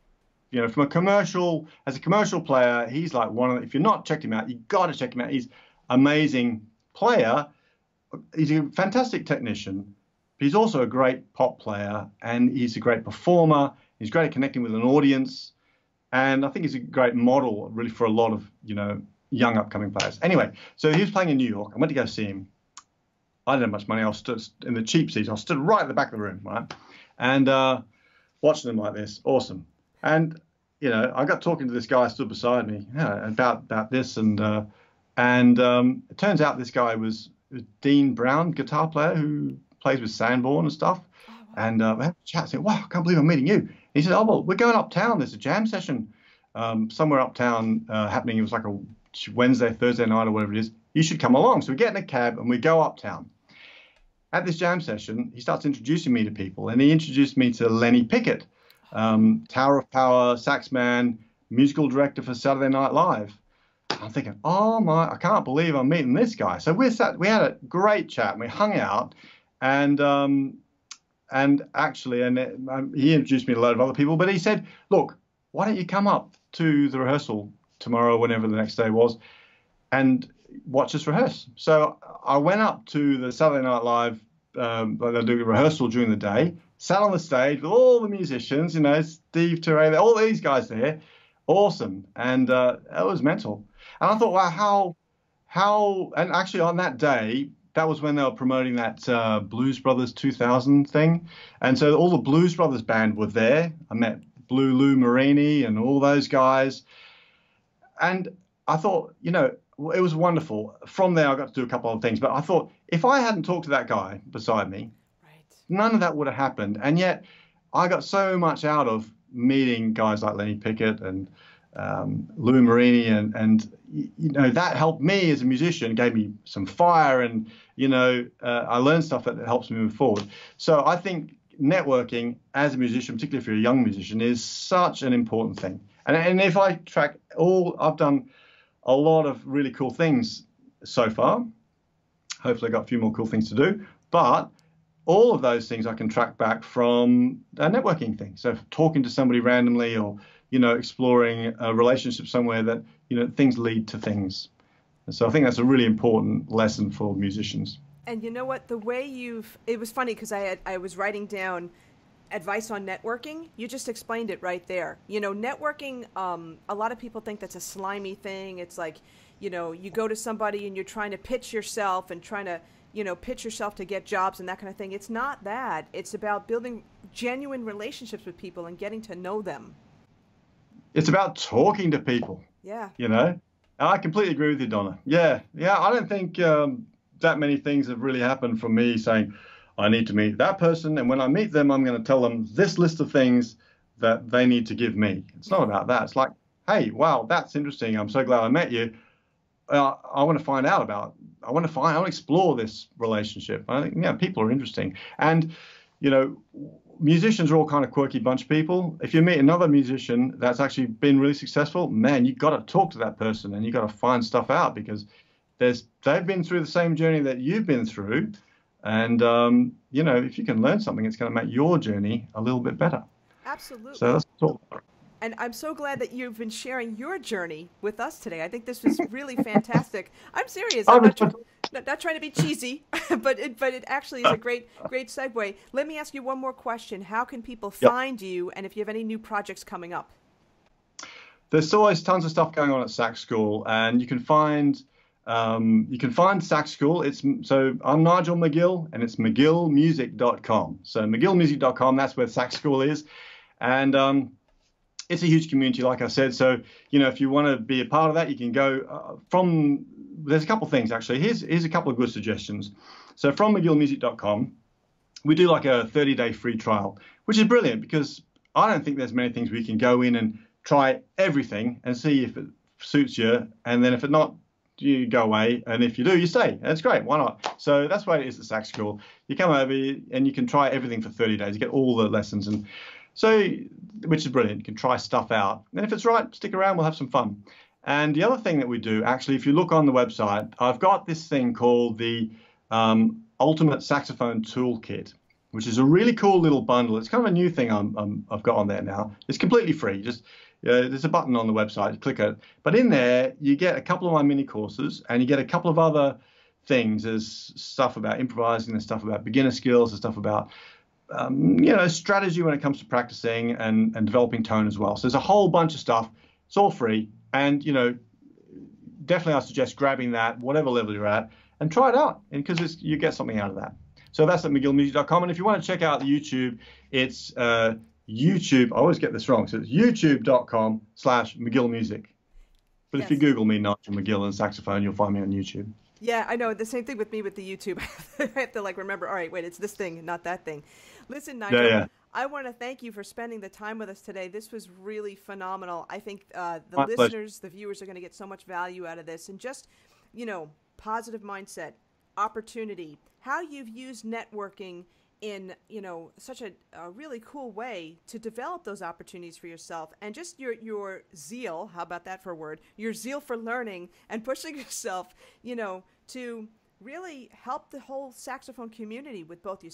from as a commercial player, he's like one of the, if you're not checked him out, you got to check him out. He's amazing player. He's a fantastic technician. But he's also a great pop player, and he's a great performer. He's great at connecting with an audience. And I think he's a great model, really, for a lot of, young upcoming players. Anyway, so he was playing in New York. I went to go see him. I didn't have much money. I was stood in the cheap seats. I stood right at the back of the room, right? And watching them like this. Awesome. And, I got talking to this guy who stood beside me about this. And it turns out this guy was Dean Brown, guitar player who plays with Sanborn and stuff. Oh, wow. And I had a chat saying, wow, I can't believe I'm meeting you. And he said, oh, well, we're going uptown. There's a jam session somewhere uptown happening. It was like a Wednesday, Thursday night or whatever it is. You should come along. So we get in a cab and we go uptown. At this jam session, he starts introducing me to people, and he introduced me to Lenny Pickett, Tower of Power, sax man, musical director for Saturday Night Live. And I'm thinking, oh my, I can't believe I'm meeting this guy. So we had a great chat, and we hung out, and and actually, he introduced me to a load of other people, but he said, look, why don't you come up to the rehearsal tomorrow, whenever the next day was, and watch us rehearse. So I went up to the Saturday Night Live, they do a rehearsal during the day, sat on the stage with all the musicians, Steve Turre, all these guys there. Awesome. And it was mental. And I thought, wow, and actually on that day, that was when they were promoting that Blues Brothers 2000 thing. And so all the Blues Brothers band were there. I met Blue Lou Marini and all those guys. And I thought, it was wonderful. From there, I got to do a couple of things. But I thought, if I hadn't talked to that guy beside me, none of that would have happened. And yet I got so much out of meeting guys like Lenny Pickett and Lou Marini. And that helped me as a musician, gave me some fire. And, I learned stuff that helps me move forward. So I think networking as a musician, particularly if you're a young musician, is such an important thing. And if I track I've done a lot of really cool things so far. Hopefully I've got a few more cool things to do. But all of those things I can track back from a networking thing. So talking to somebody randomly or, exploring a relationship somewhere that, things lead to things. And so I think that's a really important lesson for musicians. And you know what? The way it was funny because I was writing down advice on networking. You just explained it right there. Networking, a lot of people think that's a slimy thing. It's like, you go to somebody and you're trying to pitch yourself and trying to, pitch yourself to get jobs and that kind of thing. It's not that. It's about building genuine relationships with people and getting to know them. It's about talking to people. Yeah. I completely agree with you, Donna. Yeah. I don't think that many things have really happened from me saying, I need to meet that person, and when I meet them, I'm going to tell them this list of things that they need to give me. It's not about that. It's like, hey, wow, that's interesting. I'm so glad I met you. I want to find out about. I want to explore this relationship. I think, people are interesting, and musicians are all kind of quirky bunch of people. If you meet another musician that's actually been really successful, man, you've got to talk to that person, and you've got to find stuff out because they've been through the same journey that you've been through. And, if you can learn something, it's going to make your journey a little bit better. Absolutely. So that's all. And I'm so glad that you've been sharing your journey with us today. I think this was really fantastic. I'm serious. I'm not trying to be cheesy, but it actually is a great segue. Let me ask you one more question. How can people find you, and if you have any new projects coming up? There's always tons of stuff going on at Sax School, and you can find Sax School. I'm Nigel McGill, and it's McGillmusic.com. So McGillmusic.com, that's where Sax School is. And it's a huge community, like I said. So, if you want to be a part of that, you can go there's a couple of things, actually. Here's a couple of good suggestions. So from McGillmusic.com, we do like a 30-day free trial, which is brilliant because I don't think there's many things we can go in and try everything and see if it suits you. And then if it not, you go away, and if you do, you stay. That's great. Why not? So that's why it is at Sax School. You come over and you can try everything for 30 days. You get all the lessons, and so which is brilliant. You can try stuff out, and if it's right, stick around. We'll have some fun. And the other thing that we do, actually, if you look on the website, I've got this thing called the Ultimate Saxophone Toolkit, which is a really cool little bundle. It's kind of a new thing I've got on there now. It's completely free. Just there's a button on the website, click it. But in there, you get a couple of my mini courses, and you get a couple of other things. There's stuff about improvising, there's stuff about beginner skills, there's stuff about strategy when it comes to practicing and developing tone as well. So there's a whole bunch of stuff. It's all free, and definitely I suggest grabbing that, whatever level you're at, and try it out, because you get something out of that. So that's at McGillmusic.com, and if you want to check out the YouTube, it's YouTube, I always get this wrong, so it's youtube.com/McGillMusic. But if you Google me, Nigel McGill and saxophone, you'll find me on YouTube. Yeah, I know. The same thing with me with the YouTube. I have to remember, all right, wait, it's this thing, not that thing. Listen, Nigel, I want to thank you for spending the time with us today. This was really phenomenal. I think the listeners, the viewers are going to get so much value out of this. And just, positive mindset, opportunity, how you've used networking in, such a really cool way to develop those opportunities for yourself, and just your zeal, how about that for a word, your zeal for learning and pushing yourself, to really helped the whole saxophone community with both your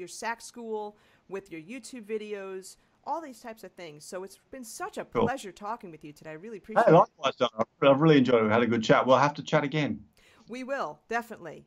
sax school, with your YouTube videos, all these types of things. So it's been such a Cool. pleasure talking with you today. I really Hey, appreciate it. likewise, Don. I've really enjoyed it. We had a good chat. We'll have to chat again. We will, definitely.